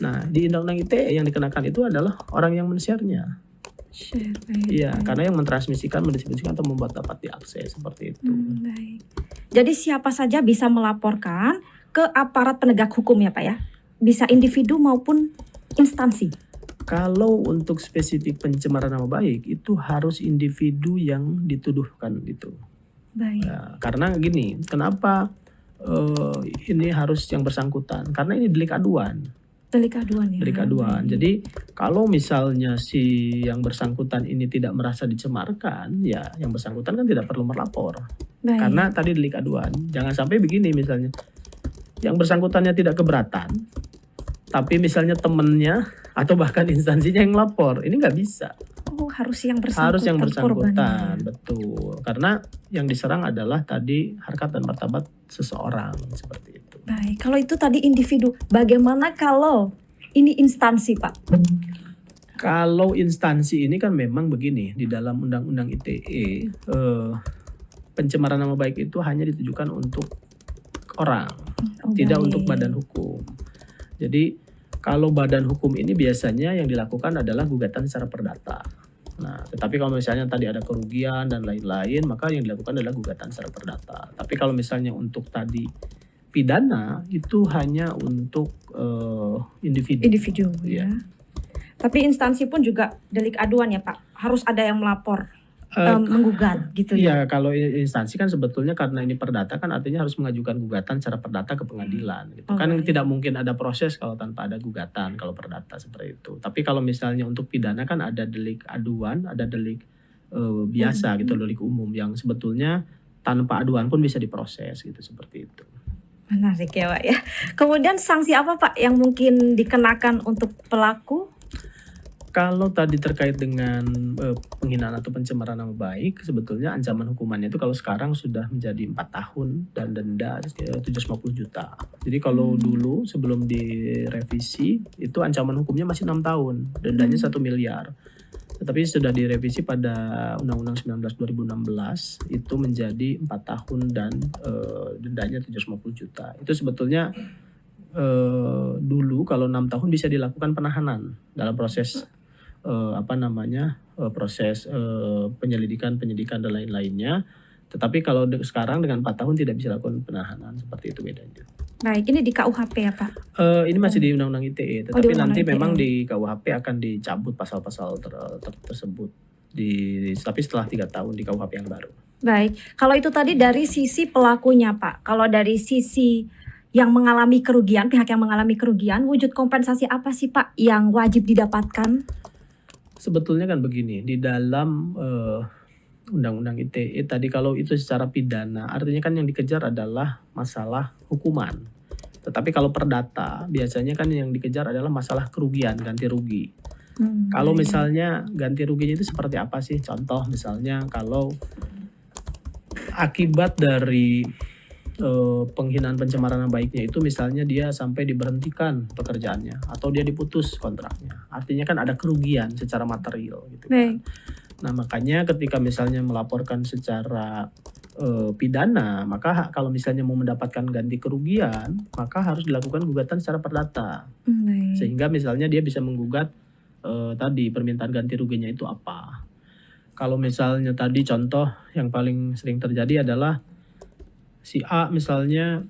Nah, di Undang-Undang ITE yang dikenakan itu adalah orang yang men-share-nya. Share, Iya, karena yang mentransmisikan, mendistribusikan atau membuat dapat diakses seperti itu. Baik. Jadi siapa saja bisa melaporkan ke aparat penegak hukum ya Pak ya? Bisa individu maupun instansi. Kalau untuk spesifik pencemaran nama baik itu harus individu yang dituduhkan gitu. Baik. Ya, karena gini, kenapa ini harus yang bersangkutan? Karena ini delik aduan. Delik aduan ya. Delik aduan. Jadi kalau misalnya si yang bersangkutan ini tidak merasa dicemarkan, ya yang bersangkutan kan tidak perlu melapor. Baik. Karena tadi delik aduan. Jangan sampai begini misalnya, yang bersangkutannya tidak keberatan, tapi misalnya temennya atau bahkan instansinya yang lapor, ini nggak bisa. Oh, harus yang bersangkutan. Harus yang bersangkutan, korbannya. betul. Karena yang diserang adalah tadi harkat dan martabat seseorang seperti itu. Baik, kalau itu tadi individu, bagaimana kalau ini instansi Pak? Kalau instansi ini kan memang begini, di dalam Undang-Undang ITE pencemaran nama baik itu hanya ditujukan untuk orang, tidak baik. untuk badan hukum. Jadi kalau badan hukum ini biasanya yang dilakukan adalah gugatan secara perdata. Nah, tetapi kalau misalnya tadi ada kerugian dan lain-lain, maka yang dilakukan adalah gugatan secara perdata. Tapi kalau misalnya untuk tadi pidana itu hanya untuk individu. Individu Iya. ya. Tapi instansi pun juga delik aduan ya Pak. Harus ada yang melapor, menggugat gitu ya. Iya, kalau instansi kan sebetulnya karena ini perdata kan artinya harus mengajukan gugatan secara perdata ke pengadilan gitu. Kan baik. tidak mungkin ada proses kalau tanpa ada gugatan kalau perdata seperti itu. Tapi kalau misalnya untuk pidana kan ada delik aduan, ada delik biasa gitu, delik umum yang sebetulnya tanpa aduan pun bisa diproses gitu seperti itu. Menarik ya Pak ya. Kemudian sanksi apa Pak yang mungkin dikenakan untuk pelaku? Kalau tadi terkait dengan penghinaan atau pencemaran nama baik, sebetulnya ancaman hukumannya itu kalau sekarang sudah menjadi 4 tahun dan denda 750 juta. Jadi kalau dulu sebelum direvisi itu ancaman hukumnya masih 6 tahun, dendanya 1 miliar. Tetapi sudah direvisi pada Undang-Undang 19 2016 itu menjadi 4 tahun dan dendanya 750 juta. Itu sebetulnya dulu kalau 6 tahun bisa dilakukan penahanan dalam proses proses penyelidikan, penyidikan dan lain-lainnya. Tetapi kalau sekarang dengan 4 tahun tidak bisa lakukan penahanan, seperti itu bedanya. Baik, ini di KUHP ya Pak? Ini masih di Undang-Undang ITE, tetapi di Undang-Undang nanti ITE. memang di KUHP akan dicabut pasal-pasal tersebut. Tapi setelah 3 tahun di KUHP yang baru. Baik, kalau itu tadi dari sisi pelakunya Pak. Kalau dari sisi yang mengalami kerugian, pihak yang mengalami kerugian, wujud kompensasi apa sih Pak yang wajib didapatkan? Sebetulnya kan begini, di dalam Undang-Undang ITE tadi kalau itu secara pidana, artinya kan yang dikejar adalah masalah hukuman. Tetapi kalau perdata, biasanya kan yang dikejar adalah masalah kerugian, ganti rugi. Kalau misalnya ganti ruginya itu seperti apa sih? Contoh misalnya kalau akibat dari penghinaan pencemaran nama baiknya itu misalnya dia sampai diberhentikan pekerjaannya atau dia diputus kontraknya. Artinya kan ada kerugian secara material gitu kan. Baik. Nah, makanya ketika misalnya melaporkan secara pidana, maka kalau misalnya mau mendapatkan ganti kerugian, maka harus dilakukan gugatan secara perdata. Baik. Sehingga misalnya dia bisa menggugat tadi permintaan ganti ruginya itu apa. Kalau misalnya tadi contoh yang paling sering terjadi adalah si A misalnya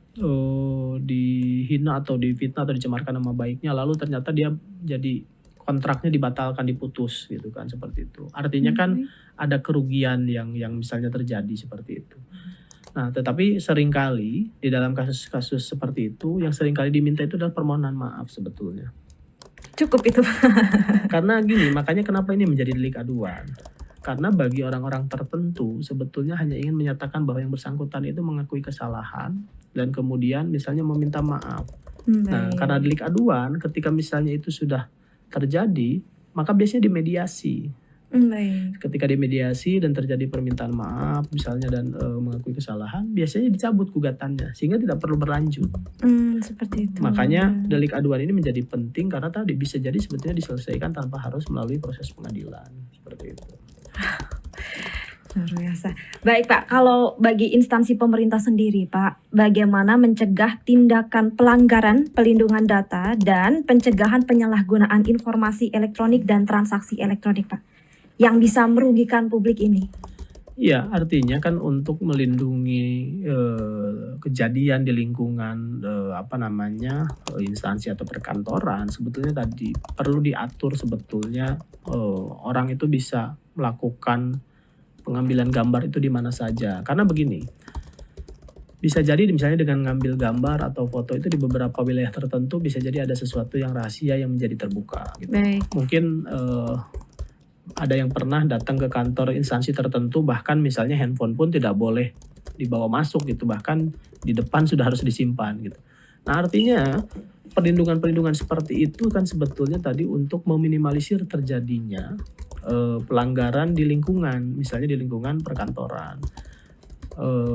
dihina atau difitnah atau dicemarkan nama baiknya, lalu ternyata dia jadi kontraknya dibatalkan, diputus gitu kan, seperti itu. Artinya kan ada kerugian yang misalnya terjadi seperti itu. Nah, tetapi seringkali di dalam kasus-kasus seperti itu yang seringkali diminta itu adalah permohonan maaf sebetulnya. Cukup itu Pak. Karena gini, makanya kenapa ini menjadi delik aduan. Karena bagi orang-orang tertentu sebetulnya hanya ingin menyatakan bahwa yang bersangkutan itu mengakui kesalahan dan kemudian misalnya meminta maaf. Nah, karena delik aduan ketika misalnya itu sudah terjadi, maka biasanya dimediasi. Baik. Ketika dimediasi dan terjadi permintaan maaf misalnya dan mengakui kesalahan, biasanya dicabut gugatannya sehingga tidak perlu berlanjut. Seperti itu. Makanya delik aduan ini menjadi penting karena tadi bisa jadi sebetulnya diselesaikan tanpa harus melalui proses pengadilan seperti itu. Luar biasa. Baik Pak, kalau bagi instansi pemerintah sendiri Pak, bagaimana mencegah tindakan pelanggaran pelindungan data dan pencegahan penyalahgunaan informasi elektronik dan transaksi elektronik Pak, yang bisa merugikan publik ini? Iya, artinya kan untuk melindungi kejadian di lingkungan instansi atau perkantoran, sebetulnya tadi perlu diatur sebetulnya orang itu bisa melakukan pengambilan gambar itu di mana saja. Karena begini, bisa jadi misalnya dengan ngambil gambar atau foto itu di beberapa wilayah tertentu bisa jadi ada sesuatu yang rahasia yang menjadi terbuka. Gitu. Baik. Mungkin ada yang pernah datang ke kantor instansi tertentu, bahkan misalnya handphone pun tidak boleh dibawa masuk gitu, bahkan di depan sudah harus disimpan gitu. Nah, artinya perlindungan seperti itu kan sebetulnya tadi untuk meminimalisir terjadinya pelanggaran di lingkungan, misalnya di lingkungan perkantoran.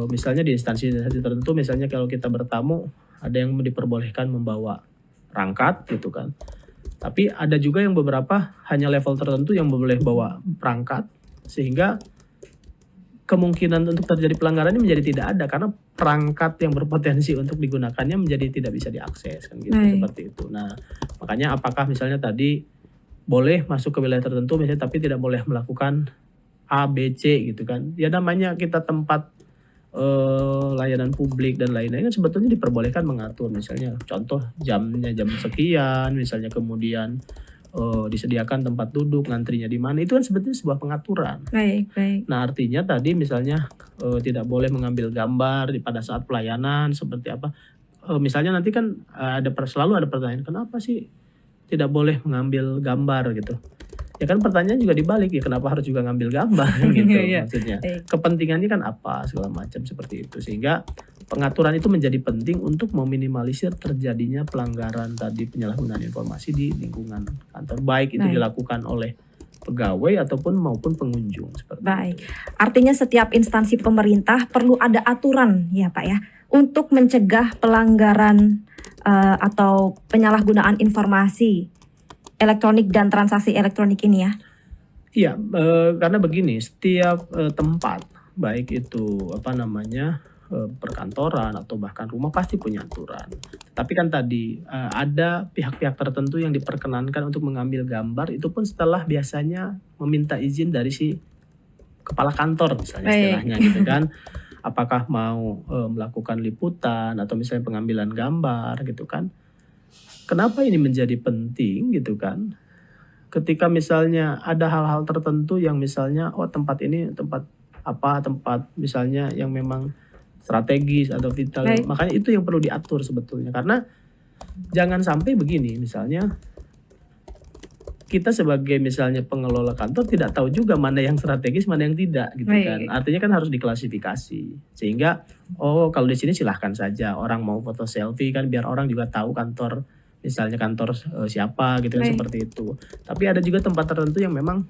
Misalnya di instansi tertentu, misalnya kalau kita bertamu ada yang diperbolehkan membawa perangkat gitu kan. Tapi ada juga yang beberapa hanya level tertentu yang boleh bawa perangkat, sehingga kemungkinan untuk terjadi pelanggaran ini menjadi tidak ada karena perangkat yang berpotensi untuk digunakannya menjadi tidak bisa diakses kan gitu. Seperti itu. Nah, makanya apakah misalnya tadi boleh masuk ke wilayah tertentu misalnya tapi tidak boleh melakukan A, B, C gitu kan. Ya namanya kita tempat layanan publik dan lain-lain kan sebetulnya diperbolehkan mengatur, misalnya contoh jamnya jam sekian, misalnya kemudian disediakan tempat duduk, ngantrinya di mana, itu kan sebetulnya sebuah pengaturan. Baik. Nah, artinya tadi misalnya tidak boleh mengambil gambar pada saat pelayanan seperti apa. Misalnya nanti kan selalu ada pertanyaan, kenapa sih tidak boleh mengambil gambar gitu. Ya kan pertanyaan juga dibalik, ya kenapa harus juga ngambil gambar gitu maksudnya. Kepentingannya kan apa segala macam seperti itu. Sehingga pengaturan itu menjadi penting untuk meminimalisir terjadinya pelanggaran tadi penyalahgunaan informasi di lingkungan kantor, baik itu dilakukan oleh pegawai ataupun maupun pengunjung seperti Baik. itu. Artinya setiap instansi pemerintah perlu ada aturan ya Pak ya untuk mencegah pelanggaran atau penyalahgunaan informasi elektronik dan transaksi elektronik ini ya? Iya, karena begini, setiap tempat, baik itu perkantoran atau bahkan rumah pasti punya aturan. Tapi kan tadi ada pihak-pihak tertentu yang diperkenankan untuk mengambil gambar, itu pun setelah biasanya meminta izin dari si kepala kantor misalnya istilahnya gitu kan. Apakah mau melakukan liputan atau misalnya pengambilan gambar gitu kan. Kenapa ini menjadi penting gitu kan? Ketika misalnya ada hal-hal tertentu yang misalnya tempat ini tempat misalnya yang memang strategis atau vital, makanya itu yang perlu diatur sebetulnya. Karena jangan sampai begini, misalnya kita sebagai misalnya pengelola kantor tidak tahu juga mana yang strategis, mana yang tidak gitu kan. Artinya kan harus diklasifikasi. Sehingga kalau di sini silahkan saja orang mau foto selfie kan biar orang juga tahu kantor, misalnya kantor siapa gitu kan seperti itu. Tapi ada juga tempat tertentu yang memang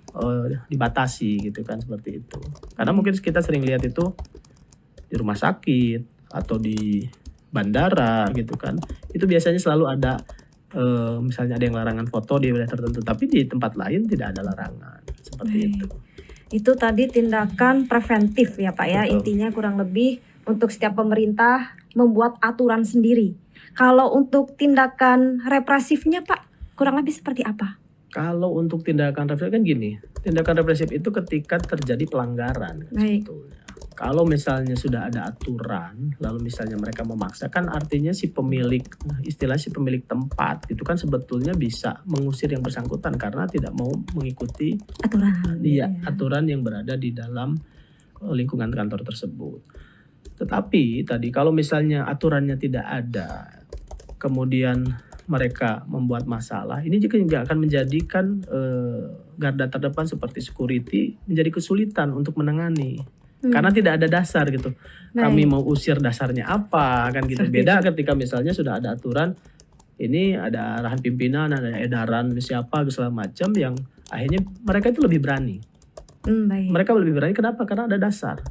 dibatasi gitu kan seperti itu. Karena mungkin kita sering lihat itu di rumah sakit atau di bandara gitu kan. Itu biasanya selalu ada misalnya ada yang larangan foto di wilayah tertentu, tapi di tempat lain tidak ada larangan seperti itu. Itu tadi tindakan preventif ya Pak ya. Intinya kurang lebih untuk setiap pemerintah membuat aturan sendiri. Kalau untuk tindakan represifnya Pak, kurang lebih seperti apa? Kalau untuk tindakan represif kan gini, tindakan represif itu ketika terjadi pelanggaran sebetulnya. Kalau misalnya sudah ada aturan, lalu misalnya mereka memaksakan, artinya si pemilik tempat itu kan sebetulnya bisa mengusir yang bersangkutan karena tidak mau mengikuti aturan yang berada di dalam lingkungan kantor tersebut. Tetapi tadi kalau misalnya aturannya tidak ada, kemudian mereka membuat masalah, ini juga akan menjadikan garda terdepan seperti security menjadi kesulitan untuk menangani karena tidak ada dasar gitu. Kami Baik. mau usir dasarnya apa kan gitu. Beda ketika misalnya sudah ada aturan, ini ada arahan pimpinan, ada edaran siapa segala macam yang akhirnya mereka itu lebih berani. Baik. Mereka lebih berani kenapa? Karena ada dasar.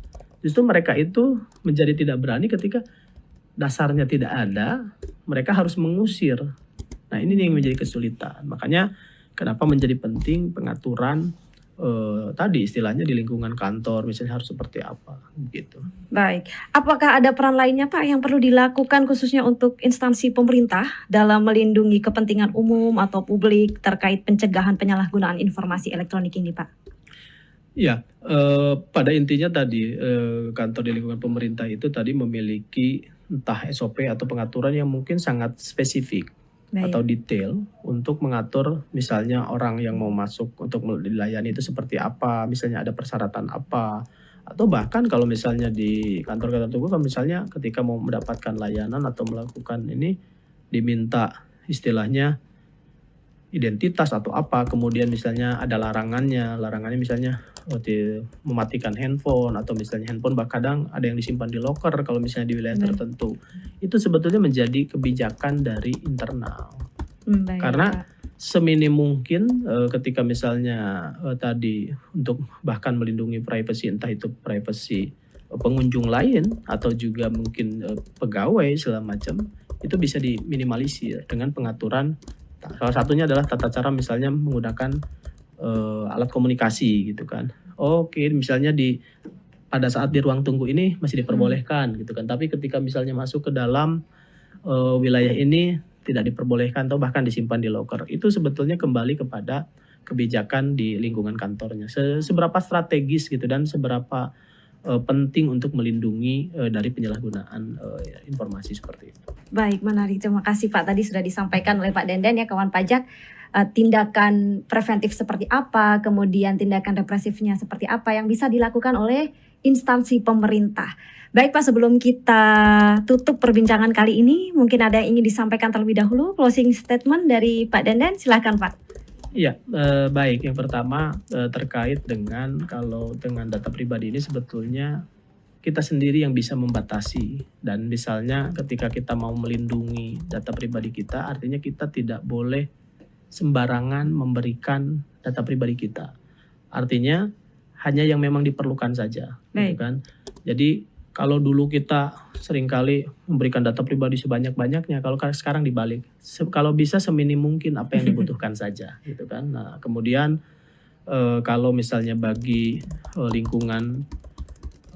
Justru mereka itu menjadi tidak berani ketika dasarnya tidak ada, mereka harus mengusir. Nah ini yang menjadi kesulitan. Makanya kenapa menjadi penting pengaturan tadi istilahnya di lingkungan kantor misalnya harus seperti apa gitu. Baik. Apakah ada peran lainnya Pak yang perlu dilakukan khususnya untuk instansi pemerintah dalam melindungi kepentingan umum atau publik terkait pencegahan penyalahgunaan informasi elektronik ini Pak? Ya, pada intinya tadi kantor di lingkungan pemerintah itu tadi memiliki entah SOP atau pengaturan yang mungkin sangat spesifik atau detail untuk mengatur misalnya orang yang mau masuk untuk dilayani itu seperti apa, misalnya ada persyaratan apa, atau bahkan kalau misalnya di kantor-kantor tunggu kalau misalnya ketika mau mendapatkan layanan atau melakukan ini diminta istilahnya identitas atau apa, kemudian misalnya ada larangannya misalnya mematikan handphone atau misalnya handphone kadang ada yang disimpan di locker kalau misalnya di wilayah tertentu. Itu sebetulnya menjadi kebijakan dari internal. Baik, Karena Pak. seminim mungkin ketika misalnya tadi untuk bahkan melindungi privasi entah itu privasi pengunjung lain atau juga mungkin pegawai segala macam itu bisa diminimalisir dengan pengaturan. Salah satunya adalah tata cara misalnya menggunakan alat komunikasi gitu kan. Oke, misalnya pada saat di ruang tunggu ini masih diperbolehkan gitu kan. Tapi ketika misalnya masuk ke dalam wilayah ini tidak diperbolehkan atau bahkan disimpan di locker. Itu sebetulnya kembali kepada kebijakan di lingkungan kantornya. Seberapa strategis gitu dan seberapa penting untuk melindungi dari penyalahgunaan informasi seperti itu. Baik, menarik. Terima kasih Pak. Tadi sudah disampaikan oleh Pak Denden ya kawan pajak. Tindakan preventif seperti apa, kemudian tindakan represifnya seperti apa yang bisa dilakukan oleh instansi pemerintah. Baik Pak, sebelum kita tutup perbincangan kali ini, mungkin ada yang ingin disampaikan terlebih dahulu, closing statement dari Pak Denden, silakan Pak. Iya, baik. Yang pertama terkait dengan kalau dengan data pribadi ini sebetulnya kita sendiri yang bisa membatasi. Dan misalnya ketika kita mau melindungi data pribadi kita, artinya kita tidak boleh sembarangan memberikan data pribadi kita. Artinya hanya yang memang diperlukan saja, gitu kan. Jadi kalau dulu kita seringkali memberikan data pribadi sebanyak-banyaknya, kalau sekarang dibalik, kalau bisa seminim mungkin apa yang dibutuhkan saja, gitu kan. Nah, kemudian kalau misalnya bagi lingkungan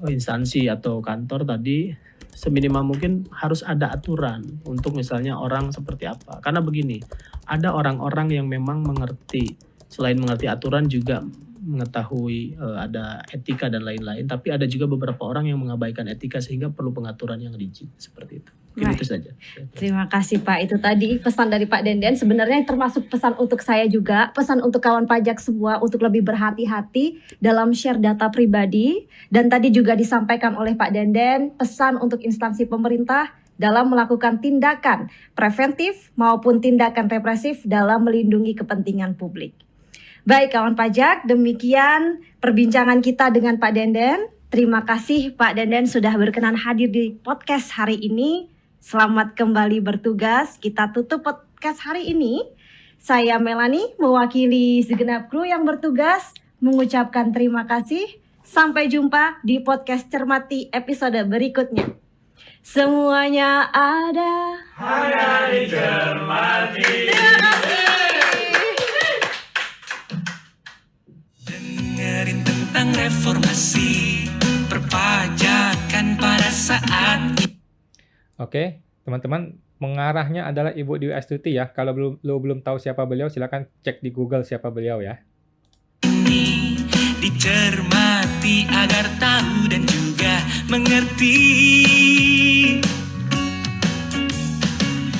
instansi atau kantor tadi, seminimal mungkin harus ada aturan untuk misalnya orang seperti apa. Karena begini, ada orang-orang yang memang mengerti, selain mengerti aturan juga mengetahui ada etika dan lain-lain, tapi ada juga beberapa orang yang mengabaikan etika sehingga perlu pengaturan yang rigid seperti itu. Itu saja. Terima kasih Pak. Itu tadi pesan dari Pak Denden. Sebenarnya termasuk pesan untuk saya juga, pesan untuk kawan pajak semua untuk lebih berhati-hati dalam share data pribadi. Dan tadi juga disampaikan oleh Pak Denden, pesan untuk instansi pemerintah dalam melakukan tindakan preventif maupun tindakan represif dalam melindungi kepentingan publik. Baik kawan pajak, demikian perbincangan kita dengan Pak Denden. Terima kasih Pak Denden sudah berkenan hadir di podcast hari ini. Selamat kembali bertugas. Kita tutup podcast hari ini. Saya Melani mewakili segenap kru yang bertugas mengucapkan terima kasih. Sampai jumpa di podcast Cermati episode berikutnya. Semuanya ada hanya di Cermati. Terima kasih. Dengerin tentang reformasi perpajakan pada saat ini. Oke, teman-teman, pengarahnya adalah Ibu Dwi Astuti ya. Kalau belum tahu siapa beliau, silakan cek di Google siapa beliau ya. Dicermati agar tahu dan juga mengerti.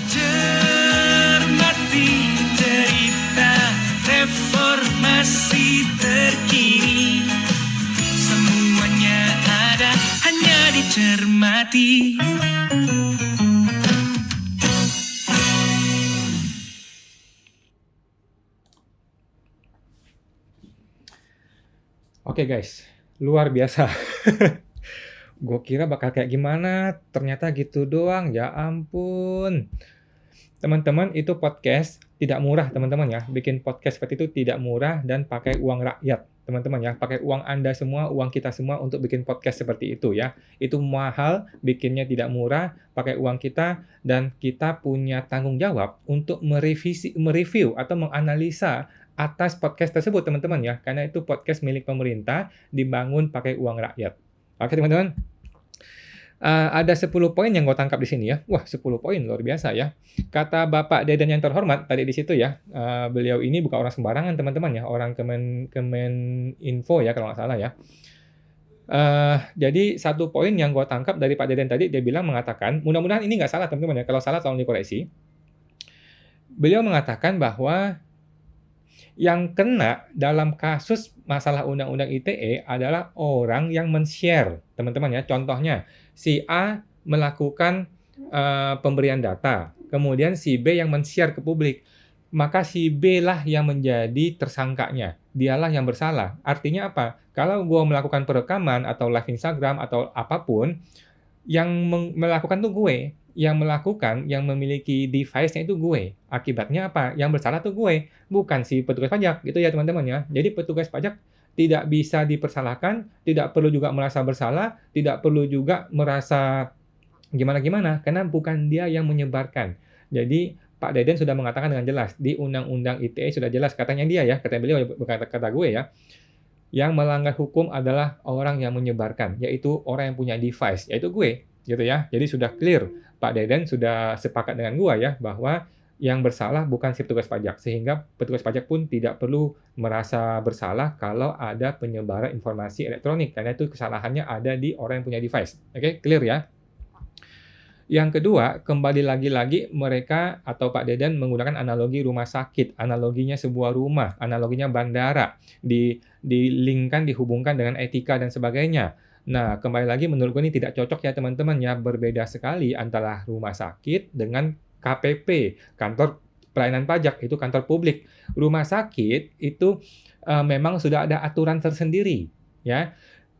Cermati cerita reformasi terkini. Semuanya ada hanya dicermati. Oke guys, luar biasa. Gue kira bakal kayak gimana, ternyata gitu doang, ya ampun. Teman-teman, itu podcast tidak murah teman-teman ya. Bikin podcast seperti itu tidak murah dan pakai uang rakyat, teman-teman ya. Pakai uang Anda semua, uang kita semua untuk bikin podcast seperti itu ya. Itu mahal, bikinnya tidak murah, pakai uang kita, dan kita punya tanggung jawab untuk mereview atau menganalisa atas podcast tersebut teman-teman ya. Karena itu podcast milik pemerintah, dibangun pakai uang rakyat. Oke teman-teman. Ada 10 poin yang gue tangkap di sini ya. Wah, 10 poin luar biasa ya. Kata Bapak Deden yang terhormat tadi di situ ya. Beliau ini bukan orang sembarangan teman-teman ya, orang Kemeninfo ya kalau nggak salah ya. Jadi satu poin yang gue tangkap dari Pak Deden tadi, dia bilang mengatakan, mudah-mudahan ini nggak salah teman-teman ya. Kalau salah tolong dikoreksi. Beliau mengatakan bahwa yang kena dalam kasus masalah undang-undang ITE adalah orang yang men-share, teman-teman ya. Contohnya, si A melakukan pemberian data, kemudian si B yang men-share ke publik, maka si B lah yang menjadi tersangkanya, dialah yang bersalah. Artinya apa? Kalau gue melakukan perekaman atau live Instagram atau apapun, yang melakukan tuh gue, yang melakukan, yang memiliki device-nya itu gue. Akibatnya apa? Yang bersalah tuh gue, bukan si petugas pajak, gitu ya teman-teman ya. Jadi petugas pajak tidak bisa dipersalahkan, tidak perlu juga merasa bersalah, tidak perlu juga merasa gimana-gimana, karena bukan dia yang menyebarkan. Jadi Pak Deden sudah mengatakan dengan jelas, di Undang-Undang ITE sudah jelas, katanya dia ya, katanya beliau, bukan kata gue ya, yang melanggar hukum adalah orang yang menyebarkan, yaitu orang yang punya device, yaitu gue, gitu ya. Jadi sudah clear, Pak Deden sudah sepakat dengan gue ya, bahwa yang bersalah bukan si petugas pajak, sehingga petugas pajak pun tidak perlu merasa bersalah kalau ada penyebaran informasi elektronik, karena itu kesalahannya ada di orang yang punya device. Oke, clear ya? Yang kedua, kembali lagi-lagi mereka atau Pak Deden menggunakan analogi rumah sakit, analoginya sebuah rumah, analoginya bandara, dilinkkan, dihubungkan dengan etika dan sebagainya. Nah, kembali lagi menurut gue ini tidak cocok ya teman-teman ya, berbeda sekali antara rumah sakit dengan KPP, kantor pelayanan pajak, itu kantor publik. Rumah sakit itu memang sudah ada aturan tersendiri, ya.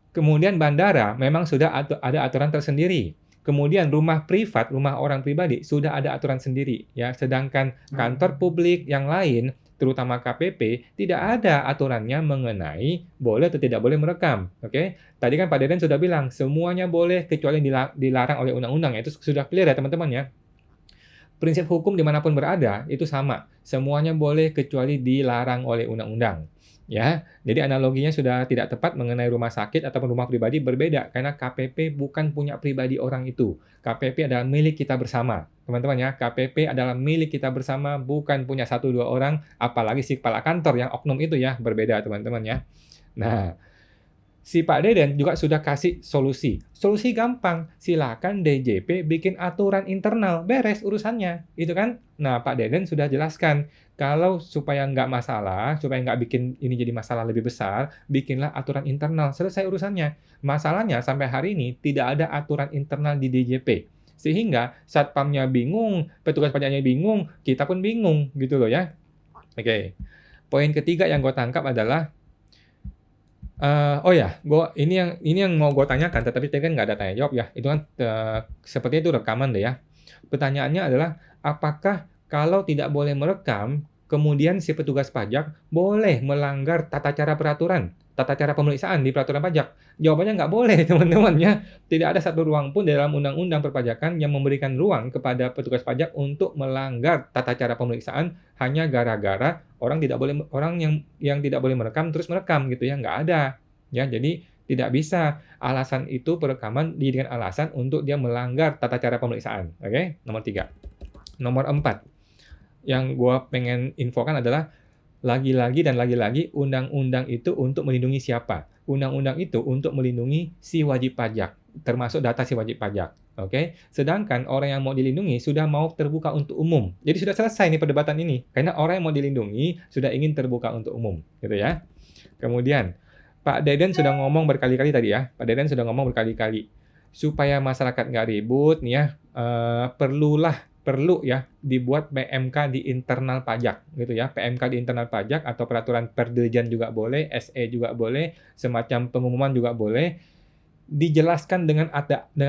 Kemudian bandara memang sudah ada aturan tersendiri. Kemudian rumah privat, rumah orang pribadi sudah ada aturan sendiri ya. Sedangkan kantor publik yang lain, terutama KPP, tidak ada aturannya mengenai boleh atau tidak boleh merekam. Oke? Tadi kan Pak Deden sudah bilang semuanya boleh kecuali dilarang oleh undang-undang. Itu sudah clear ya teman-teman ya. Prinsip hukum dimanapun berada itu sama. Semuanya boleh kecuali dilarang oleh undang-undang. Ya, jadi analoginya sudah tidak tepat mengenai rumah sakit ataupun rumah pribadi, berbeda karena KPP bukan punya pribadi orang itu. KPP adalah milik kita bersama. Teman-teman ya, KPP adalah milik kita bersama, bukan punya 1-2 orang, apalagi si kepala kantor yang oknum itu ya, berbeda teman-teman ya. Nah, si Pak Deden juga sudah kasih solusi. Solusi gampang, silakan DJP bikin aturan internal, beres urusannya, itu kan? Nah, Pak Deden sudah jelaskan, kalau supaya nggak masalah, supaya nggak bikin ini jadi masalah lebih besar, bikinlah aturan internal, selesai urusannya. Masalahnya sampai hari ini tidak ada aturan internal di DJP. Sehingga satpamnya bingung, petugas pajaknya bingung, kita pun bingung gitu loh ya. Oke. Poin ketiga yang gue tangkap adalah oh ya, ini yang mau gue tanyakan, tetapi tadi kan nggak ada tanya jawab ya. Itu kan sepertinya itu rekaman deh ya. Pertanyaannya adalah, apakah kalau tidak boleh merekam, kemudian si petugas pajak boleh melanggar tata cara peraturan, tata cara pemeriksaan di peraturan pajak? Jawabannya nggak boleh, teman-teman ya. Tidak ada satu ruang pun dalam undang-undang perpajakan yang memberikan ruang kepada petugas pajak untuk melanggar tata cara pemeriksaan hanya gara-gara orang yang tidak boleh merekam terus merekam gitu ya, nggak ada. Ya, jadi tidak bisa alasan itu perekaman dijadikan alasan untuk dia melanggar tata cara pemeriksaan. Oke, nomor 3. Nomor 4, yang gue pengen infokan adalah lagi-lagi undang-undang itu untuk melindungi siapa? Undang-undang itu untuk melindungi si wajib pajak, termasuk data si wajib pajak. Oke? Sedangkan orang yang mau dilindungi sudah mau terbuka untuk umum. Jadi sudah selesai nih perdebatan ini. Karena orang yang mau dilindungi sudah ingin terbuka untuk umum, gitu ya. Kemudian Pak Deden sudah ngomong berkali-kali tadi ya. Pak Deden sudah ngomong berkali-kali supaya masyarakat nggak ribut nih ya, perlulah perlu ya dibuat PMK di internal pajak gitu ya. PMK di internal pajak atau peraturan Perdirjen juga boleh, SE juga boleh, semacam pengumuman juga boleh. Dijelaskan dengan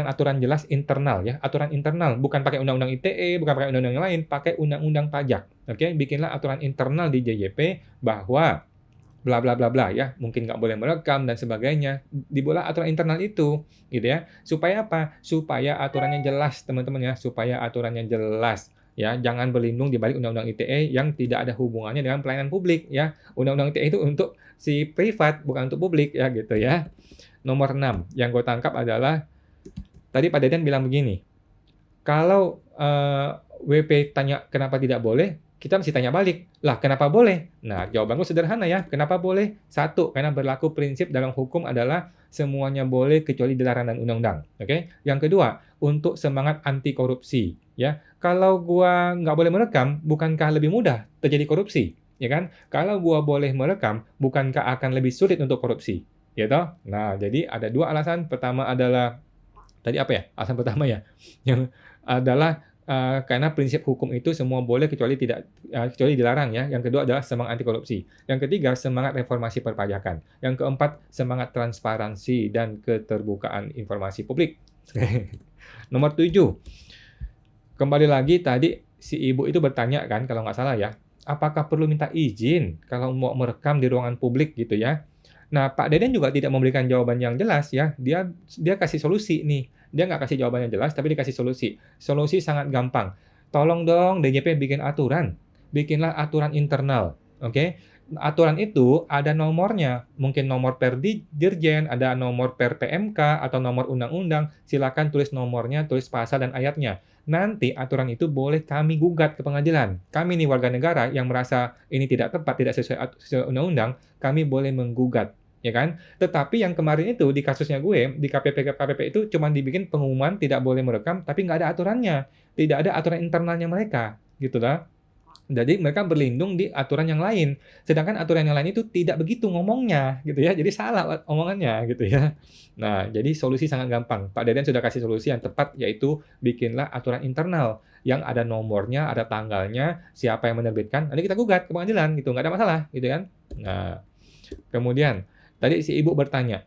aturan jelas internal ya, aturan internal, bukan pakai undang-undang ITE, bukan pakai undang-undang yang lain, pakai undang-undang pajak. Oke, bikinlah aturan internal di JJP bahwa bla bla bla bla ya, mungkin nggak boleh merekam dan sebagainya. Dibuatlah aturan internal itu, gitu ya. Supaya apa? Supaya aturannya jelas, teman-teman ya, supaya aturannya jelas. Ya, jangan berlindung di balik undang-undang ITE yang tidak ada hubungannya dengan pelayanan publik ya. Undang-undang ITE itu untuk si privat, bukan untuk publik ya gitu ya. Nomor 6 yang gue tangkap adalah tadi Pak Deden bilang begini, kalau WP tanya kenapa tidak boleh, kita mesti tanya balik, lah kenapa boleh? Nah, jawaban gue sederhana ya, kenapa boleh? Satu, karena berlaku prinsip dalam hukum adalah semuanya boleh kecuali dilarang dan undang-undang. Oke? Yang kedua, untuk semangat anti korupsi. Ya, kalau gua nggak boleh merekam, bukankah lebih mudah terjadi korupsi? Ya kan? Kalau gua boleh merekam, bukankah akan lebih sulit untuk korupsi? Ya toh? Nah, jadi ada dua alasan. Pertama adalah tadi apa ya? Alasan pertama ya, yang adalah karena prinsip hukum itu semua boleh kecuali dilarang ya. Yang kedua adalah semangat anti korupsi. Yang ketiga semangat reformasi perpajakan. Yang keempat semangat transparansi dan keterbukaan informasi publik. Nomor 7. Kembali lagi tadi si ibu itu bertanya kan kalau nggak salah ya, apakah perlu minta izin kalau mau merekam di ruangan publik gitu ya? Nah, Pak Deden juga tidak memberikan jawaban yang jelas ya. Dia kasih solusi nih. Dia nggak kasih jawaban yang jelas, tapi dikasih solusi. Solusi sangat gampang. Tolong dong DJP bikin aturan. Bikinlah aturan internal. Oke? Aturan itu ada nomornya. Mungkin nomor per dirjen, ada nomor per PMK, atau nomor undang-undang. Silakan tulis nomornya, tulis pasal dan ayatnya. Nanti aturan itu boleh kami gugat ke pengadilan. Kami nih warga negara yang merasa ini tidak tepat, tidak sesuai undang-undang, kami boleh menggugat. Ya kan? Tetapi yang kemarin itu di kasusnya gue, di KPP itu cuma dibikin pengumuman tidak boleh merekam, tapi nggak ada aturannya. Tidak ada aturan internalnya mereka. Gitu lah. Jadi mereka berlindung di aturan yang lain. Sedangkan aturan yang lain itu tidak begitu ngomongnya. Gitu ya. Jadi salah omongannya. Gitu ya. Nah, jadi solusi sangat gampang. Pak Deden sudah kasih solusi yang tepat, yaitu bikinlah aturan internal. Yang ada nomornya, ada tanggalnya, siapa yang menerbitkan, nanti kita gugat ke pengadilan. Gitu. Nggak ada masalah. Gitu kan. Nah, kemudian tadi si ibu bertanya,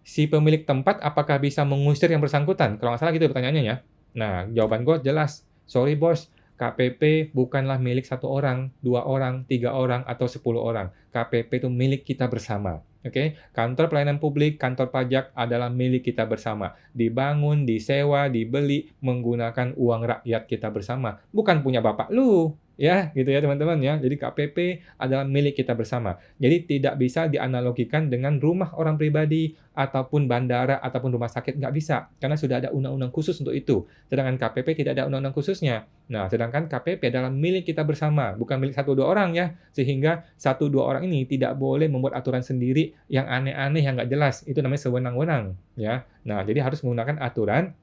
si pemilik tempat apakah bisa mengusir yang bersangkutan? Kalau nggak salah gitu pertanyaannya ya. Nah, jawaban gue jelas. Sorry bos, KPP bukanlah milik 1 orang, 2 orang, 3 orang, atau 10 orang. KPP itu milik kita bersama. Oke? Kantor pelayanan publik, kantor pajak adalah milik kita bersama. Dibangun, disewa, dibeli, menggunakan uang rakyat kita bersama. Bukan punya bapak lu. Ya, gitu ya teman-teman ya. Jadi KPP adalah milik kita bersama. Jadi tidak bisa dianalogikan dengan rumah orang pribadi ataupun bandara ataupun rumah sakit, nggak bisa. Karena sudah ada undang-undang khusus untuk itu. Sedangkan KPP tidak ada undang-undang khususnya. Nah, sedangkan KPP adalah milik kita bersama, bukan milik 1-2 orang ya. Sehingga 1-2 orang ini tidak boleh membuat aturan sendiri yang aneh-aneh, yang nggak jelas. Itu namanya sewenang-wenang ya. Nah, jadi harus menggunakan aturan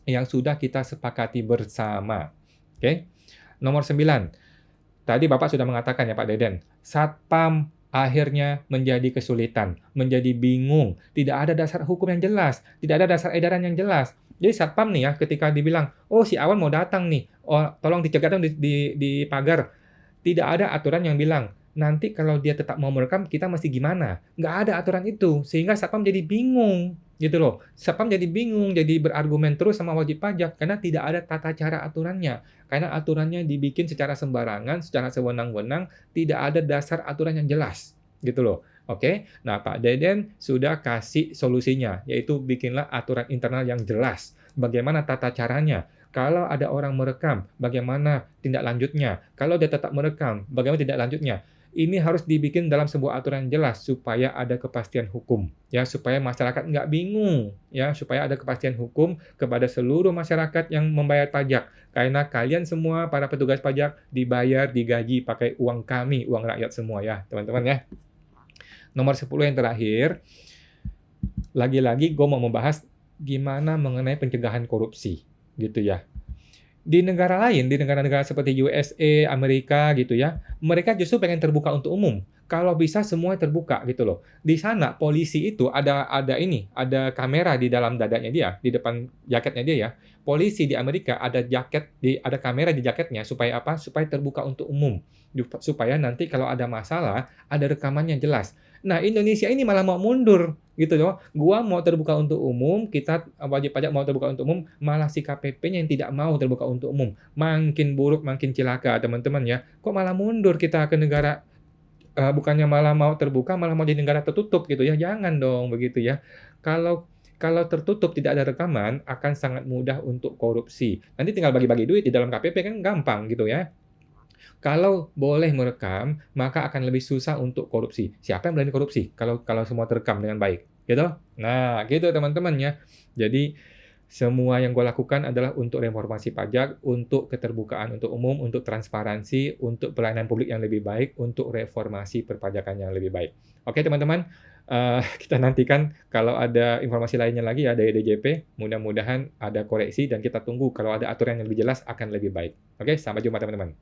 yang sudah kita sepakati bersama. Oke? Nomor 9. Tadi Bapak sudah mengatakan ya Pak Deden, Satpam akhirnya menjadi kesulitan, menjadi bingung, tidak ada dasar hukum yang jelas, tidak ada dasar edaran yang jelas. Jadi Satpam nih ya, ketika dibilang, oh si Awan mau datang nih, oh tolong dicegah dong di pagar. Tidak ada aturan yang bilang, nanti kalau dia tetap mau merekam, kita mesti gimana? Nggak ada aturan itu, sehingga Satpam jadi bingung. Gitu loh. Satpam jadi bingung, jadi berargumen terus sama wajib pajak karena tidak ada tata cara aturannya. Karena aturannya dibikin secara sembarangan, secara sewenang-wenang, tidak ada dasar aturan yang jelas. Gitu loh. Oke. Nah, Pak Deden sudah kasih solusinya, yaitu bikinlah aturan internal yang jelas. Bagaimana tata caranya? Kalau ada orang merekam, bagaimana tindak lanjutnya? Kalau dia tetap merekam, bagaimana tindak lanjutnya? Ini harus dibikin dalam sebuah aturan jelas supaya ada kepastian hukum ya, supaya masyarakat nggak bingung ya, supaya ada kepastian hukum kepada seluruh masyarakat yang membayar pajak, karena kalian semua para petugas pajak dibayar, digaji pakai uang kami, uang rakyat semua ya teman-teman ya. Nomor 10 yang terakhir, lagi-lagi gue mau membahas gimana mengenai pencegahan korupsi gitu ya. Di negara lain, di negara-negara seperti USA, Amerika gitu ya, mereka justru pengen terbuka untuk umum. Kalau bisa semua terbuka gitu loh. Di sana polisi itu ada kamera di dalam dadanya dia, di depan jaketnya dia ya. Polisi di Amerika ada kamera di jaketnya supaya apa? Supaya terbuka untuk umum. Supaya nanti kalau ada masalah, ada rekamannya jelas. Nah, Indonesia ini malah mau mundur gitu loh. Gua mau terbuka untuk umum, kita wajib pajak mau terbuka untuk umum, malah si KPP-nya yang tidak mau terbuka untuk umum. Makin buruk, makin cilaka teman-teman ya. Kok malah mundur kita ke negara bukannya malah mau terbuka, malah mau jadi negara tertutup gitu ya. Jangan dong begitu ya. Kalau kalau tertutup tidak ada rekaman akan sangat mudah untuk korupsi. Nanti tinggal bagi-bagi duit di dalam KPP kan gampang gitu ya. Kalau boleh merekam, maka akan lebih susah untuk korupsi. Siapa yang berani korupsi kalau kalau semua terekam dengan baik, gitu? Nah, gitu teman-teman ya. Jadi semua yang gue lakukan adalah untuk reformasi pajak, untuk keterbukaan untuk umum, untuk transparansi, untuk pelayanan publik yang lebih baik, untuk reformasi perpajakan yang lebih baik. Oke teman-teman, kita nantikan kalau ada informasi lainnya lagi ya dari DJP. Mudah-mudahan ada koreksi dan kita tunggu kalau ada aturan yang lebih jelas akan lebih baik. Oke, sampai jumpa teman-teman.